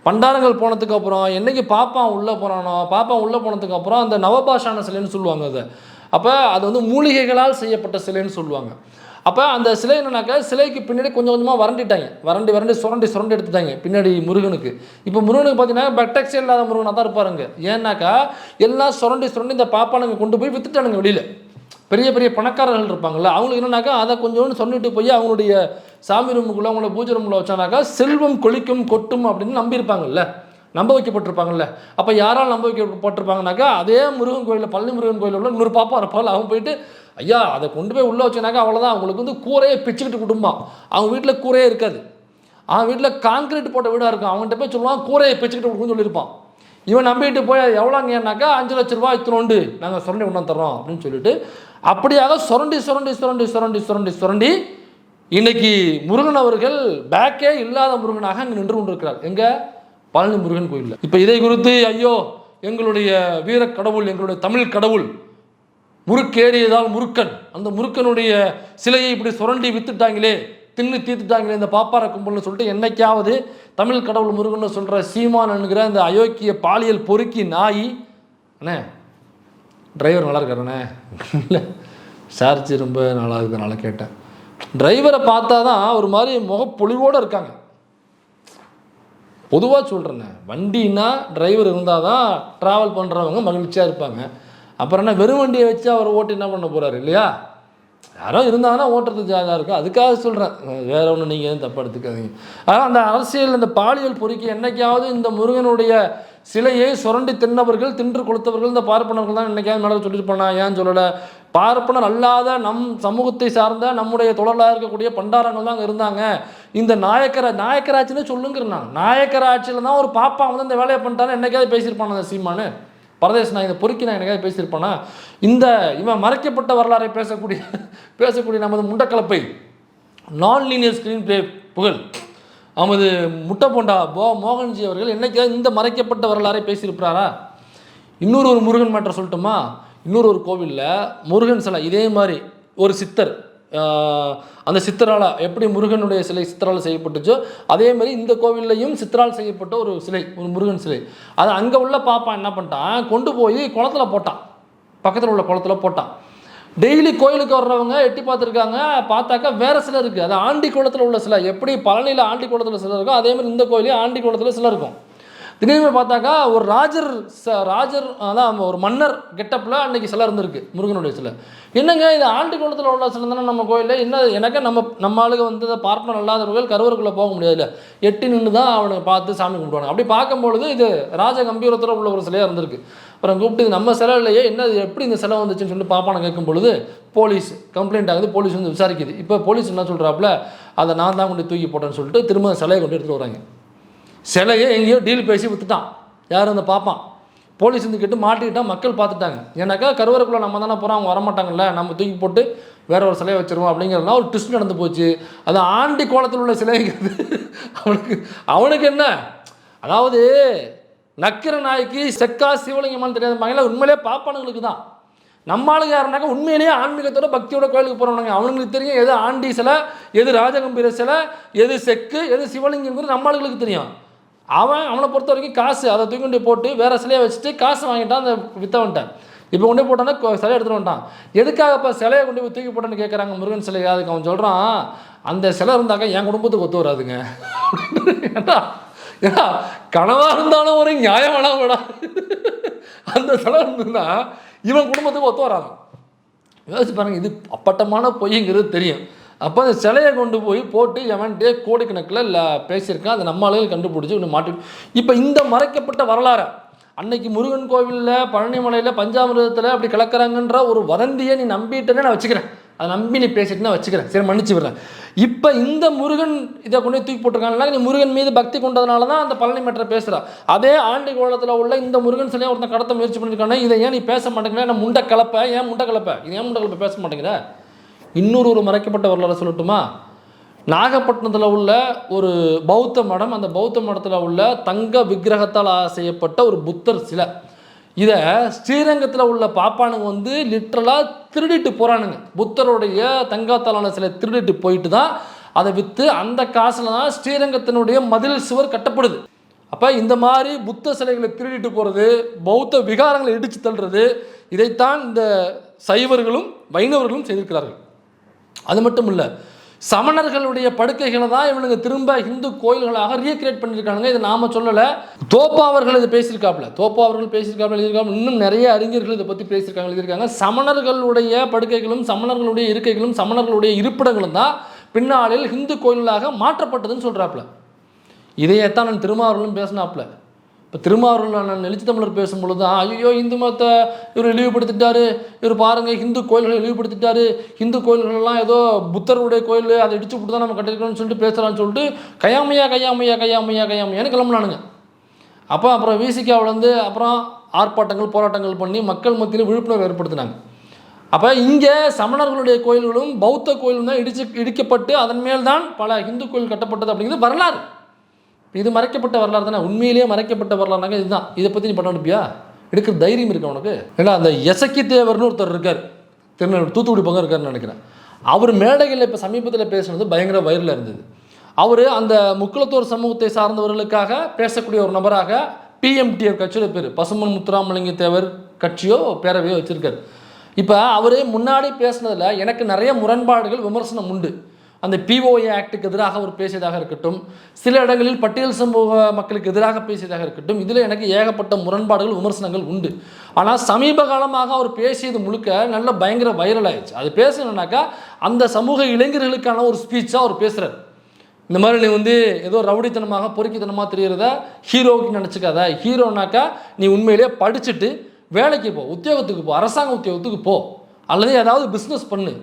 C: பண்டாரங்கள் போனதுக்கு அப்புறம் என்னைக்கு பாப்பான் உள்ளே போனானோ, பாப்பான் உள்ளே போனதுக்கு அப்புறம் அந்த நவபாஷான சிலைன்னு சொல்லுவாங்க அதை. அப்போ அது வந்து மூலிகைகளால் செய்யப்பட்ட சிலைன்னு சொல்லுவாங்க. அப்போ அந்த சிலை என்னன்னாக்கா சிலைக்கு பின்னாடி கொஞ்சம் கொஞ்சமாக வறண்டி சுரண்டி எடுத்துட்டாங்க பின்னாடி முருகனுக்கு. இப்போ முருகனுக்கு பார்த்தீங்கன்னா பெட்டக்ஸே இல்லாத முருகனாக தான் இருப்பாருங்க. ஏன்னாக்கா எல்லாம் சுரண்டி இந்த பாப்பானுங்க கொண்டு போய் வித்துட்டானுங்க வெளியில். பெரிய பெரிய பணக்காரர்கள் இருப்பாங்கள்ல, அவங்களுக்கு என்னன்னாக்கா அதை கொஞ்சோன்னு சொல்லிட்டு போய் அவங்களுடைய சாமி ரூமுக்குள்ளே அவங்களோட பூஜை ரூமில் வச்சானாக்கா செல்வம் கொளிக்கும் கொட்டும் அப்படின்னு நம்பியிருப்பாங்கல்ல, நம்ப வைக்கப்பட்டிருப்பாங்கல்ல. அப்போ யாரால் நம்ப வைக்கப்பட்டிருப்பாங்கனாக்கா அதே முருகன் கோயிலில் பழனி முருகன் கோயிலில் உள்ள இன்னொரு பாப்பா இருப்பாள். அவங்க போயிட்டு ஐயா அதை கொண்டு போய் உள்ளே வச்சோனாக்கா அவ்வளோதான், அவங்களுக்கு வந்து கூரையே பிச்சுக்கிட்டு குடும்பம். அவங்க வீட்டில் கூரையே இருக்காது, அவன் வீட்டில் கான்கிரீட் போட்ட வீடாக இருக்கும். அவங்ககிட்ட போய் சொல்லுவான் கூரையை பிச்சுக்கிட்டு கொடுக்குன்னு சொல்லியிருப்பான். இவன் நம்பிட்டு போய் எவ்வளோங்கன்னாக்கா 5 லட்ச ரூபா இத்தனோண்டு நாங்கள் சுரண்டி கொண்டாந்து தர்றோம் அப்படின்னு சொல்லிட்டு அப்படியாக சுரண்டி இன்னைக்கு முருகன் அவர்கள் பேக்கே இல்லாத முருகனாக அங்கே நின்று கொண்டிருக்கிறார். எங்கே? பழனி முருகன் கோயிலில். இப்போ இதை குறித்து ஐயோ எங்களுடைய வீர கடவுள், எங்களுடைய தமிழ் கடவுள் முறுக்கேறியதால் முருக்கன், அந்த முருக்கனுடைய சிலையை இப்படி சுரண்டி வித்துட்டாங்களே, தின்னு தீர்த்துட்டாங்களே இந்த பாப்பார கும்பல்னு சொல்லிட்டு என்னைக்காவது தமிழ் கடவுள் முருகன் சொல்கிற சீமான் என்கிற இந்த அயோக்கிய பாலியல் பொறுக்கி நாய், அண்ணே டிரைவர் நல்லா இருக்காருண்ணே, இல்லை சார்ஜ் ரொம்ப நல்லா இருக்கிறனால கேட்டேன். டிரைவரை பார்த்தா தான் ஒரு மாதிரி முகப்பொழிவோடு இருக்காங்க. பொதுவாக சொல்கிறேண்ணே, வண்டின்னா டிரைவர் இருந்தால் தான் ட்ராவல் பண்ணுறவங்க மகிழ்ச்சியாக இருப்பாங்க. அப்புறம் என்ன வெறும் வண்டியை வச்சு அவர் ஓட்டி என்ன பண்ண போகிறாரு இல்லையா? யாரோ இருந்தாங்கன்னா ஓட்டுறதுக்கு ஜாலியாக இருக்கும், அதுக்காக சொல்கிறேன், வேற ஒன்று நீங்கள் எதுவும் தப்பு எடுத்துக்காதீங்க. ஆனால் அந்த அரசியல் இந்த பாலியல் பொறுக்கி என்னைக்காவது இந்த முருகனுடைய சிலையை சுரண்டி தின்னவர்கள், தின்று கொடுத்தவர்கள் இந்த பார்ப்பனர்கள் தான் என்னைக்காவது மேலே சொல்லிட்டு போனா. ஏன் சொல்லலை? பார்ப்பனர் அல்லாத நம் சமூகத்தை சார்ந்த நம்முடைய தொடர்லாக இருக்கக்கூடிய பண்டாரங்கள் தான் அங்கே இருந்தாங்க. இந்த நாயக்கராட்சின்னு சொல்லுங்கிறேன் நான். நாயக்கராட்சியில் தான் ஒரு பாப்பா வந்து இந்த வேலையை பண்ணிட்டான்னு என்னைக்காவது பேசியிருப்பான் அந்த சீமானு பரதேஷ். நான் இதை பொறுக்கி நான் எனக்காவது பேசியிருப்பானா? இவன் மறைக்கப்பட்ட வரலாறை பேசக்கூடிய நமது முண்டக்கலப்பை நான் லீனியர் ஸ்க்ரீன் பிளே புகழ் நமது முட்டை போண்டா மோகன்ஜி அவர்கள் என்னைக்காவது இந்த மறைக்கப்பட்ட வரலாறை பேசியிருப்பாரா? இன்னொரு முருகன் மேட்டர் சொல்லட்டுமா? இன்னொரு கோவிலில் முருகன் சிலை இதே மாதிரி ஒரு சித்தர், அந்த சித்தரால் எப்படி முருகனுடைய சிலை சித்தரால் செய்யப்பட்டுச்சோ அதே மாதிரி இந்த கோவில்லையும் சித்தரால் செய்யப்பட்ட ஒரு சிலை, ஒரு முருகன் சிலை. அது அங்கே உள்ள பாப்பா என்ன பண்ணிட்டான், கொண்டு போய் குளத்தில் போட்டான், பக்கத்தில் உள்ள குளத்தில் போட்டான். டெய்லி கோயிலுக்கு வர்றவங்க எட்டி பார்த்துருக்காங்க, பார்த்தாக்கா வேறு சிலை இருக்குது. அது ஆண்டி குளத்தில் உள்ள சிலை. எப்படி பழனியில் ஆண்டி குளத்தில் சிலை இருக்கும் அதே மாதிரி இந்த கோயிலையும் ஆண்டி குளத்தில் சிலை இருக்கும். திடீர்னு பார்த்தாக்கா ஒரு ராஜர் அதான் ஒரு மன்னர் கெட்டப்பில் அன்றைக்கி சிலை இருந்திருக்கு, முருகனுடைய சிலை. என்னங்க இது ஆண்டி குளத்தில் உள்ள சிலை தானே நம்ம கோயிலில், என்ன எனக்கு நம்ம ஆளுங்க வந்து பார்ப்பனர் அல்லாதவர்கள் கருவருக்குள்ளே போக முடியாது, எட்டி நின்று தான் அவனை பார்த்து சாமி கும்பிடுவாங்க. அப்படி பார்க்கும்பொழுது இது ராஜ கம்பீரத்தில் உள்ள ஒரு சிலையாக இருந்திருக்கு. அப்புறம் கூப்பிட்டு நம்ம சிலை இல்லையே, என்ன எப்படி இந்த சிலை வந்துச்சுன்னு சொல்லிட்டு பாப்பானை கேட்கும் பொழுது போலீஸ் கம்ப்ளைண்ட் ஆகுது, போலீஸ் வந்து விசாரிக்குது. இப்போ போலீஸ் என்ன சொல்கிறாப்புல, அதை நான் தான் கொண்டு தூக்கி போட்டேன்னு சொல்லிட்டு திரும்ப சிலையை கொண்டு எடுத்துகிட்டு வராங்க. சிலையை எங்கேயோ டீல் பேசி விற்றுட்டான் யார் அந்த பாப்பான். போலீஸ் வந்து கேட்டு மாட்டிக்கிட்டான், மக்கள் பார்த்துட்டாங்க. ஏன்னாக்கா கருவறைக்குள்ளே நம்ம தானே போகிறோம், அவங்க வரமாட்டாங்கல்ல, நம்ம தூக்கி போட்டு வேற ஒரு சிலையை வச்சுருவோம் அப்படிங்கிறதுலாம் ஒரு ட்விஸ்ட் நடந்து போச்சு. அது ஆண்டி கோலத்தில் உள்ள சிலைங்கிறது அவனுக்கு என்ன, அதாவது நக்கிர நாய்க்கு செக்கா சிவலிங்கமானு தெரியாத உண்மையிலே பாப்பானுங்களுக்கு தான். நம்ம ஆளுங்க யாருனாக்கா உண்மையிலேயே ஆன்மீகத்தோட பக்தியோட கோயிலுக்கு போகிறவனுங்க, அவனுங்களுக்கு தெரியும் எது ஆண்டி சிலை, எது ராஜகம்பீர சிலை, எது செக்கு, எது சிவலிங்கங்கிறது நம்ம ஆளுங்களுக்கு தெரியும். அவனை பொறுத்த வரைக்கும் காசு, அதை தூக்கி கொண்டு போட்டு வேறு சிலையை வச்சுட்டு காசு வாங்கிட்டான், அந்த வித்தவன்ட்டான். இப்போ கொண்டு போட்டான்னா சிலையை எடுத்துகிட்டு வந்துட்டான். எதுக்காக இப்போ சிலையை கொண்டு போய் தூக்கி போட்டேன்னு கேட்குறாங்க முருகன் சிலையை. அதுக்கு அவன் சொல்கிறான், அந்த சிலை இருந்தாக்கா என் குடும்பத்துக்கு ஒத்து வராதுங்க. ஏன்னா கனவாக இருந்தாலும் ஒரு நியாயமான விட அந்த சிலை இருந்ததுன்னா இவன் குடும்பத்துக்கு ஒத்து வராது. யோசிச்சு பாருங்கள், இது அப்பட்டமான பொய்ங்கிறது தெரியும். அப்போ அந்த சிலையை கொண்டு போய் போட்டு எவன்ட்டே கோடிக்கணக்கில் பேசியிருக்கான், அதை நம்ம ஆளுகள் கண்டுபிடிச்சி ஒன்று மாட்டி. இப்போ இந்த மறைக்கப்பட்ட வரலாறு அன்னைக்கு முருகன் கோவிலில் பழனிமலையில் பஞ்சாமிரதத்தில் அப்படி கலக்கிறாங்கன்ற ஒரு வதந்தியை நீ நம்பிட்டேன்னு நான் வச்சுக்கிறேன், அதை நம்பி நீ பேசிட்டு நான் வச்சுக்கிறேன், சரி மன்னிச்சு விடுறேன். இப்போ இந்த முருகன் இதை கொண்டு தூக்கி போட்டிருக்காங்கன்னா நீ முருகன் மீது பக்தி கொண்டதுனால தான் அந்த பழனி மேட்டரை பேசுகிற. அதே ஆண்டி கோலத்தில் உள்ள இந்த முருகன் சிலையை ஒருத்தன் கடத்த முயற்சி பண்ணியிருக்கானே, இதை ஏன் நீ பேச மாட்டேங்கிற? நான் முண்டை கலப்பை, ஏன் முண்டை கலப்பை, இது ஏன் முண்டை கலப்பை பேச மாட்டேங்கிற? இன்னொரு மறைக்கப்பட்ட வரலாறு சொல்லட்டுமா? நாகப்பட்டினத்தில் உள்ள ஒரு பௌத்த மடம், அந்த பௌத்த மடத்தில் உள்ள தங்க விக்கிரகத்தால் செய்யப்பட்ட ஒரு புத்தர் சிலை, இதை ஸ்ரீரங்கத்தில் உள்ள பாப்பானுங்க வந்து லிட்ரலாக திருடிட்டு போகிறானுங்க. புத்தருடைய தங்கத்தாலான சிலை திருடிட்டு போயிட்டு தான் அதை விற்று அந்த காசில் தான் ஸ்ரீரங்கத்தினுடைய மதில் சுவர் கட்டப்படுது. அப்போ இந்த மாதிரி புத்த சிலைகளை திருடிட்டு போகிறது, பௌத்த விகாரங்களை இடித்து தள்ளுறது, இதைத்தான் இந்த சைவர்களும் வைணவர்களும் செய்திருக்கிறார்கள். அது மட்டும் இல்லை, சமணர்களுடைய படுக்கைகளை தான் இவனுங்க திரும்ப இந்து கோயில்களாக ரீக்ரியேட் பண்ணியிருக்காங்க. இதை நாம் சொல்லலை, தோப்பா அவர்கள் இதை பேசியிருக்காப்புல, எழுதியிருக்காங்க. இன்னும் நிறைய அறிஞர்கள் இதை பற்றி பேசியிருக்காங்க, எழுதியிருக்காங்க. சமணர்களுடைய படுக்கைகளும் சமணர்களுடைய இருக்கைகளும் சமணர்களுடைய இருப்பிடங்களும் தான் பின்னாளில் இந்து கோயில்களாக மாற்றப்பட்டதுன்னு சொல்கிறாப்புல. இதையத்தான் நான் திருமாவர்களும் பேசினாப்புல. இப்போ திருமாவர்கள் நான் எழுச்சி தமிழர் பேசும்பொழுது தான் ஐயோ இந்து மதத்தை இவர் இழிவுபடுத்திட்டாரு, இவர் பாருங்கள் இந்து கோயில்களை இழிவுபடுத்திட்டாரு, இந்து கோயில்கள்லாம் ஏதோ புத்தருடைய கோயில் அதை இடிச்சு விட்டு தான் நம்ம கட்டிருக்கோம்னு சொல்லிட்டு பேசுகிறான்னு சொல்லிட்டு கையாமையான்னு கிளம்புனானுங்க. அப்புறம் விசிகாவிலேருந்து அப்புறம் ஆர்ப்பாட்டங்கள் போராட்டங்கள் பண்ணி மக்கள் மத்தியில் விழிப்புணர்வு ஏற்படுத்தினாங்க. அப்போ இங்கே சமணர்களுடைய கோயில்களும் பௌத்த கோயிலும் தான் இடிக்கப்பட்டு அதன் மேல் தான் பல இந்து கோயில் கட்டப்பட்டது அப்படிங்கிறது வரலாறு. இது மறைக்கப்பட்ட வரலாறு தானே, உண்மையிலேயே மறைக்கப்பட்ட வரலாறுனாங்க இதுதான். இதை பற்றி நீ பண்ண அனுப்பியா? எடுக்கிற தைரியம் இருக்கு அவனுக்கு? ஏன்னா அந்த எசக்கி தேவர்னு ஒருத்தர் இருக்கார், திருநெல்வேலி தூத்துக்குடி பக்கம் இருக்காருன்னு நினைக்கிறேன். அவர் மேடைகளில் இப்போ சமீபத்தில் பேசுனது பயங்கர வைரலாக இருந்தது. அவர் அந்த முக்குளத்தூர் சமூகத்தை சார்ந்தவர்களுக்காக பேசக்கூடிய ஒரு நபராக பிஎம்டிஎஃப் கட்சியோட பேர் பசுமன் முத்துராமலிங்க தேவர் கட்சியோ பேரவையோ வச்சுருக்கார். இப்போ அவர் முன்னாடி பேசுனதில் எனக்கு நிறைய முரண்பாடுகள் விமர்சனம் உண்டு. அந்த பிஓஏ ஆக்டுக்கு எதிராக அவர் பேசியதாக இருக்கட்டும், சில இடங்களில் பட்டியல் சமூக மக்களுக்கு எதிராக பேசியதாக இருக்கட்டும், இதில் எனக்கு ஏகப்பட்ட முரண்பாடுகள் விமர்சனங்கள் உண்டு. ஆனால் சமீப காலமாக அவர் பேசியது முழுக்க நல்ல பயங்கர வைரல் ஆயிடுச்சு. அது பேசணுன்னாக்கா அந்த சமூக இளைஞர்களுக்கான ஒரு ஸ்பீச்சாக அவர் பேசுகிறார். இந்த மாதிரி நீ வந்து ஏதோ ரவுடித்தனமாக பொறுக்கித்தனமாக தெரிகிறத ஹீரோவுக்கு நினச்சிக்காத. ஹீரோனாக்கா நீ உண்மையிலேயே படிச்சுட்டு வேலைக்கு போ, உத்தியோகத்துக்கு போ, அரசாங்க உத்தியோகத்துக்கு போ, அல்லது ஏதாவது பிஸ்னஸ் பண்ணு,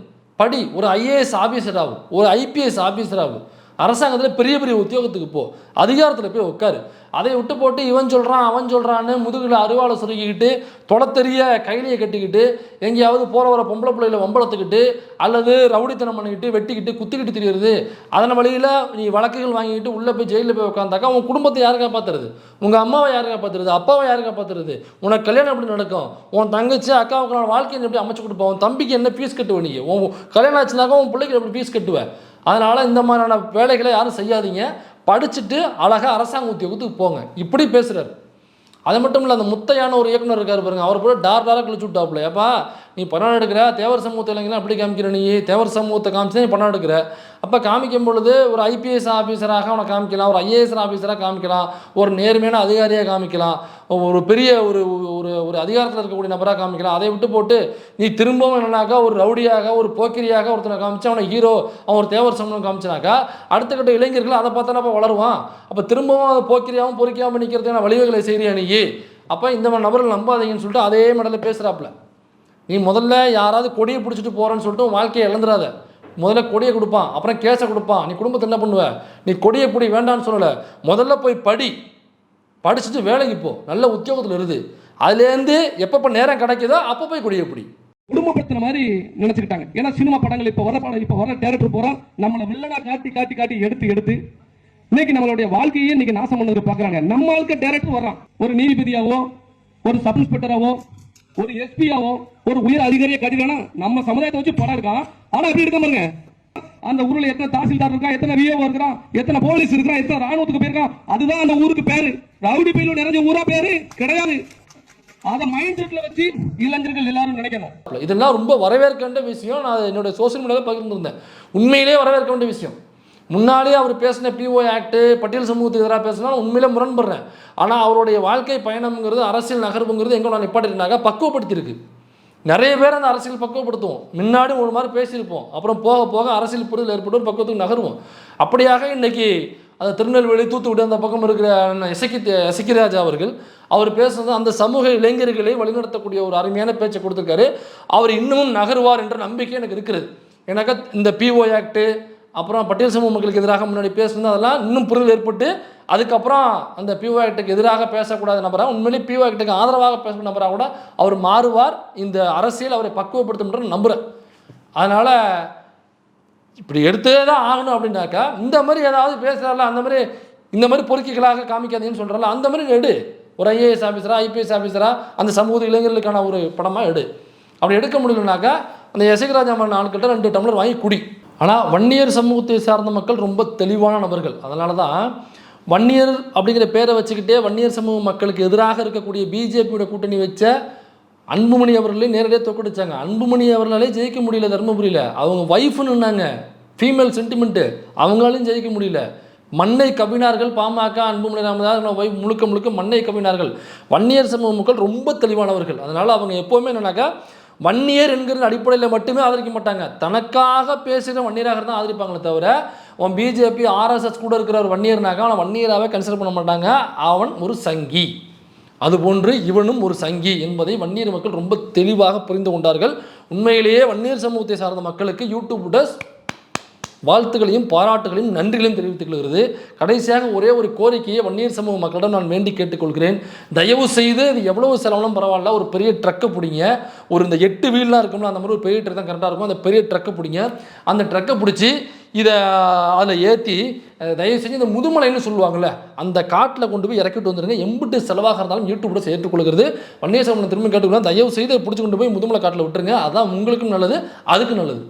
C: படி, ஒரு ஐஏஎஸ் ஆஃபீஸர் ஆகும், ஒரு ஐபிஎஸ் ஆஃபீஸர் ஆகும், அரசாங்கத்தில் பெரிய பெரிய உத்தியோகத்துக்கு போ, அதிகாரத்தில் போய் உட்காரு. அதை விட்டு போட்டு இவன் சொல்கிறான் அவன் சொல்கிறான்னு முதுகில் அருவாளை சுருக்கிக்கிட்டு தொலைத்தெரிய கைலியை கட்டிக்கிட்டு எங்கேயாவது போகிற வர பொம்பளை பிள்ளைகளை வம்பளத்துக்கிட்டு அல்லது ரவுடித்தனம் பண்ணிக்கிட்டு வெட்டிக்கிட்டு குத்திக்கிட்டு தெரியுறது. அதன் வழியில் நீ வழக்குகள் வாங்கிக்கிட்டு உள்ளே போய் ஜெயிலில் போய் உட்காந்தாக்கா உன் குடும்பத்தை யாரு காப்பாற்றுறது? உங்கள் அம்மாவை யாரு காப்பாற்றுறது? அப்பாவை யாரு காப்பாற்றுறது? உனக்கு கல்யாணம் எப்படி நடக்கும்? உன் தங்கச்சி அக்காவுக்கான வாழ்க்கையை எப்படி அமைச்சு கொடுப்பா? உன் தம்பிக்கு என்ன ஃபீஸ் கட்டுவேன்? நீ உன் கல்யாணம் ஆச்சுனாக்கா உன் பிள்ளைக்கு எப்படி ஃபீஸ் கட்டுவேன்? அதனால் இந்த மாதிரியான வேலைகளை யாரும் செய்யாதீங்க, படிச்சுட்டு அழகாக அரசாங்க உத்தியோகத்துக்கு போங்க, இப்படி பேசுகிறார். அது மட்டும் இல்லை, அந்த முத்தையான ஒரு இயக்குனர் இருக்கார் பாருங்க, அவர் கூட டாராக கழிச்சு விட்டாப்புல. ஏப்பா நீ பணம் எடுக்கிற தேவர் சமூகத்தை இல்லைங்கன்னா அப்படி காமிக்கிற, நீ தேவர் சமூகத்தை காமிச்சு நீ பணம் எடுக்கிற. அப்போ காமிக்கும் பொழுது ஒரு ஐபிஎஸ் ஆஃபீஸராக அவனை காமிக்கலாம், ஒரு ஐஏஎஸ் ஆஃபீஸராக காமிக்கலாம், ஒரு நேர்மையான அதிகாரியாக காமிக்கலாம், ஒரு பெரிய ஒரு ஒரு ஒரு அதிகாரத்தில் இருக்கக்கூடிய நபராக காமிக்கலாம். அதை விட்டு போட்டு நீ திரும்பவும் என்னன்னாக்கா ஒரு ரவுடியாக ஒரு போக்கிரியாக ஒருத்தனை காமிச்சு அவனை ஹீரோ, அவன் ஒரு தேவர் சமூகம் காமிச்சினாக்கா அடுத்த கட்ட இளைஞர்கள் அதை பார்த்தானப்பா வளருவான். அப்போ திரும்பவும் அதை போக்கிரியாகவும் பொறிக்காமல் நிற்கிறதுக்கான வழிவகைகளை செய்கிறியா நீ? அப்போ இந்த மாதிரி நபர்கள் நம்பாதீங்கன்னு சொல்லிட்டு அதே மேடலில் பேசுகிறாப்புல. நீ முதல்ல யாராவது கொடியை பிடிச்சிட்டு போகிறேன்னு சொல்லிட்டு வாழ்க்கையை இழந்துடாத. முதல்ல கொடியை கொடுப்பான், அப்புறம் கேஸை கொடுப்பான். நீ குடும்பத்தை என்ன பண்ணுவ? நீ கொடியை பிடி வேண்டான்னு சொல்லலை, முதல்ல போய் படிச்சுட்டு வேலைக்கு போ, நல்ல உத்தியோகத்தில் இருந்து அதுலேருந்து எப்பப்போ நேரம் கிடைக்குதோ அப்போ போய் கொடியை பிடி.
E: குடும்பப்படுத்துற மாதிரி நினைச்சுக்கிட்டாங்க. ஏன்னா சினிமா படங்கள் இப்போ வர டேரக்டர் போகிறோம், நம்மளை வில்லனா காட்டி எடுத்து இன்னைக்கு நம்மளுடைய வாழ்க்கையே இன்னைக்கு நாசம் பண்ணது பார்க்குறாங்க. நம்ம ஆளுக்கு டேரக்டர் வர்றான், ஒரு நீதிபதியாவோ ஒரு சப் இன்ஸ்பெக்டராவோ ஒரு எஸ்பியாவோ ஒரு உயர் அதிகாரியை கட்டினா நம்ம சமுதாயத்தை வச்சு படம் இருக்கான். ஆனா அப்படி இருக்க பாருங்க, அந்த ஊர்ல எத்தனை தாசில்தார் இருக்கான், எத்தனை விஓ இருக்கிறான், எத்தனை போலீஸ் இருக்கிறான், எத்தனை ராணுவத்துக்கு போயிருக்கான், அதுதான் அந்த ஊருக்கு பேரு. ரவுடி பையில நிறைஞ்ச ஊரா பேரு கிடையாது. அதை மைண்ட் செட்ல வச்சு இளைஞர்கள் எல்லாரும் நினைக்கணும்.
C: இதெல்லாம் ரொம்ப வரவேற்க வேண்டிய விஷயம். நான் என்னோட சோசியல் மீடியாவில் பகிர்ந்துருந்தேன். உண்மையிலேயே வரவேற்க வேண்டிய விஷயம். முன்னாடியே அவர் பேசின பிஓ ஆக்ட் பட்டியல் சமூகத்துக்கு எதிராக பேசினா உண்மையிலே முரண்படுறேன். ஆனால் அவருடைய வாழ்க்கை பயணம்ங்கிறது அரசியல் நகர்வுங்கிறது எங்கே நான் நிப்பாட்டிருந்தாங்க பக்குவப்படுத்தியிருக்கு. நிறைய பேர் அந்த அரசியல் பக்குவப்படுத்துவோம். முன்னாடி ஒரு மாதிரி பேசியிருப்போம், அப்புறம் போக போக அரசியல் புரிதல் ஏற்பட்டு ஒரு பக்குவத்துக்கு நகருவோம். அப்படியாக இன்னைக்கு அந்த திருநெல்வேலி தூத்துக்குடி அந்த பக்கம் இருக்கிற எசக்கி ராஜா அவர்கள் அவர் பேசுறது அந்த சமூக இளைஞர்களை வழிநடத்தக்கூடிய ஒரு அருமையான பேச்சை கொடுத்துருக்காரு. அவர் இன்னமும் நகருவார் என்ற நம்பிக்கை எனக்கு இருக்கிறது. ஏன்னாக்கா இந்த பிஓ ஆக்டு அப்புறம் பட்டியல் சமூக மக்களுக்கு எதிராக முன்னாடி பேசுனது அதெல்லாம் இன்னும் புரிதல் ஏற்பட்டு அதுக்கப்புறம் அந்த பிஓ ஆக்டுக்கு எதிராக பேசக்கூடாத நபராக உண்மையிலேயே பிஓ ஆக்டுக்கு ஆதரவாக பேசக்கூடிய நபராக கூட அவர் மாறுவார். இந்த அரசியல் அவரை பக்குவப்படுத்தும் நம்புகிறேன். அதனால் இப்படி எடுத்தே தான் ஆகணும் அப்படின்னாக்கா இந்த மாதிரி ஏதாவது பேசுகிறாரில்ல, அந்த மாதிரி இந்த மாதிரி பொறுக்கிகளாக காமிக்காதீங்கன்னு சொல்கிறாரில்ல, அந்த மாதிரி எடு. ஒரு ஐஏஎஸ் ஆஃபீஸரா ஐபிஎஸ் ஆஃபீஸரா அந்த சமூக இளைஞர்களுக்கான ஒரு படமாக எடு. அப்படி எடுக்க முடியலனாக்கா அந்த எசக்கி ராஜா மாதிரி ஆட்கிட்ட 2 டம்ளர் வாங்கி குடி. ஆனால் வன்னியர் சமூகத்தை சார்ந்த மக்கள் ரொம்ப தெளிவான நபர்கள். அதனால தான் வன்னியர் அப்படிங்கிற பேரை வச்சுக்கிட்டே வன்னியர் சமூக மக்களுக்கு எதிராக இருக்கக்கூடிய பிஜேபியோட கூட்டணி வச்ச அன்புமணி அவர்களே நேரடியாக தோக்கடிச்சாங்க. அன்புமணி அவர்களாலே ஜெயிக்க முடியல தர்மபுரியில். அவங்க ஒய்ஃபுன்னுனாங்க, ஃபீமேல் சென்டிமெண்ட்டு, அவங்களாலையும் ஜெயிக்க முடியல. மண்ணை கவினார்கள் பாமக, அன்புமணி ராமதாஸ் ஒய்ஃப் முழுக்க முழுக்க மண்ணை கவினார்கள். வன்னியர் சமூக மக்கள் ரொம்ப தெளிவானவர்கள். அதனால் அவங்க எப்போவுமே என்னன்னாக்கா வன்னியர் என்கிற அடிப்படையில் மட்டுமே ஆதரிக்க மாட்டாங்க, தனக்காக பேசுகிற வன்னியராக தான் ஆதரிப்பாங்களே தவிர அவன் பிஜேபி ஆர்எஸ்எஸ் கூட இருக்கிற ஒரு வன்னியர்னாக்க அவனை வன்னியராகவே கன்சிடர் பண்ண மாட்டாங்க. அவன் ஒரு சங்கி, அதுபோன்று இவனும் ஒரு சங்கி என்பதை வன்னியர் மக்கள் ரொம்ப தெளிவாக புரிந்து கொண்டார்கள். உண்மையிலேயே வன்னியர் சமூகத்தை சார்ந்த மக்களுக்கு யூடியூப் வாழ்த்துக்களையும் பாராட்டுகளையும் நன்றிகளையும் தெரிவித்துக் கொள்கிறது. கடைசியாக ஒரே ஒரு கோரிக்கையை வன்னியர் சமூக மக்களிடம் நான் வேண்டி கேட்டுக்கொள்கிறேன். தயவு செய்து இது எவ்வளவு செலவுனாலும் பரவாயில்ல, ஒரு பெரிய ட்ரக்கை பிடிங்க. இந்த 8 வீல்லாம் இருக்கும்ல, அந்த மாதிரி ஒரு பெரிய ட்ரக் தான் கரெக்டாக இருக்கும். அந்த பெரிய ட்ரக்கை பிடிங்க. அந்த ட்ரக்கை பிடிச்சி இதை அதில் ஏற்றி தயவு செஞ்சு இந்த முதுமலைன்னு சொல்லுவாங்கள்ல அந்த காட்டில் கொண்டு போய் இறக்கிட்டு வந்துருங்க. எம்பிட்டு செலவாக இருந்தாலும் யூடியூப்ல ஏற்றுக்கொள்கிறது. வன்னியர் சமூகம் திரும்ப கேட்டுக்கலாம், தயவு செய்து பிடிச்சி கொண்டு போய் முதுமலை காட்டில் விட்டுருங்க. அதான் உங்களுக்கும் நல்லது, அதுக்கும் நல்லது.